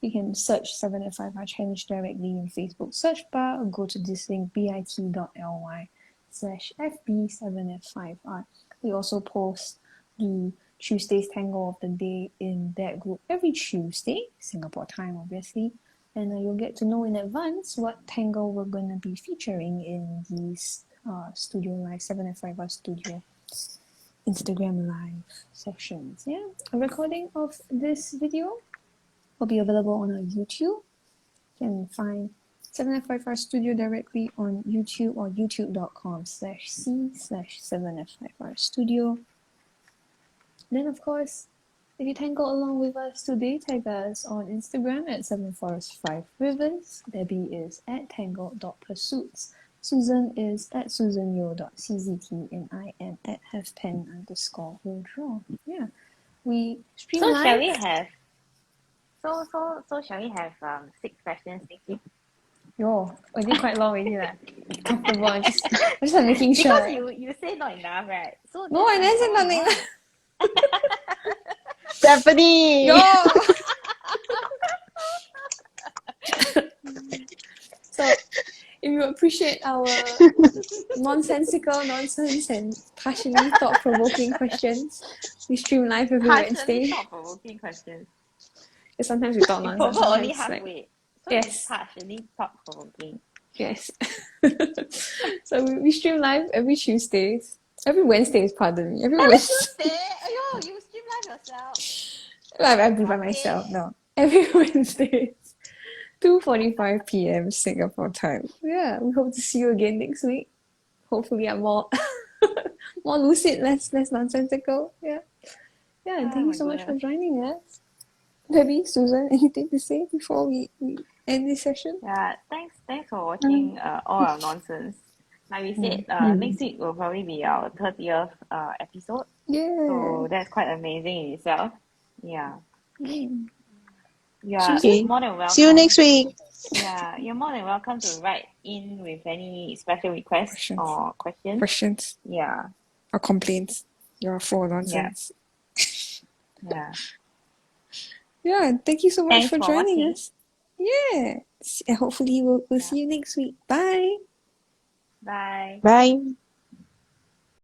S1: You can search 7F5R Challenge directly in Facebook search bar or go to this link bit.ly/FB7F5R. We also post the Tuesday's Tangle of the Day in that group every Tuesday, Singapore time obviously. And you'll get to know in advance what tangle we're going to be featuring in these Studio Live, 7F5R Studio Instagram Live sessions. Yeah, a recording of this video will be available on our YouTube. You can find 7F5R Studio directly on YouTube or youtube.com/c/7F5R Studio. Then, of course, if you tangle along with us today, tag us on Instagram at 7forest5ribbons. Debbie is at tangle.pursuits. Susan is at susanyo.czt and I am at halfpen_withdraw. Yeah. We stream
S2: So
S1: live.
S2: shall we have shall we have 6 questions next week?
S1: Yo, I did quite long already lah. Comfortable. I'm just making sure.
S2: Because you say not enough, right? So
S1: No, I didn't say
S2: not
S1: nothing.
S3: Stephanie!
S1: Yo. So, if you appreciate our nonsensical nonsense and partially thought-provoking questions, we stream live every
S2: partially
S1: Wednesday.
S2: thought-provoking questions.
S1: Sometimes we talk
S2: You
S1: nonsense.
S2: provoke only
S1: Sometimes
S2: halfway. So
S1: yes.
S2: it's partially thought-provoking.
S1: Yes. So we stream live every Tuesdays. Every Wednesdays, pardon me. Every
S2: Tuesday? Ayo, you stream live yourself.
S1: I do by myself. No. Every Wednesdays. 2:45 p.m. Singapore time. Yeah, we hope to see you again next week. Hopefully I'm more more lucid, less nonsensical. Yeah. Yeah, and thank you so much for joining us. Debbie, Susan, anything to say before we end this session?
S2: Yeah, thanks for watching all our nonsense. Like we said, next week will probably be our 30th episode.
S1: Yeah.
S2: So that's quite amazing in itself. Yeah.
S1: Mm.
S2: You are
S3: Okay.
S2: more than welcome.
S3: See you next week.
S2: Yeah, you're more than welcome to write in with any special requests
S1: Questions.
S2: or questions.
S1: Questions
S2: Yeah,
S1: or complaints. You're full of nonsense.
S2: yeah.
S1: Yeah, thank you so much
S2: Thanks
S1: for
S2: for
S1: joining
S2: watching.
S1: us. Yeah. And hopefully we'll
S2: Yeah.
S1: see you next week. Bye.
S2: Bye.
S3: Bye.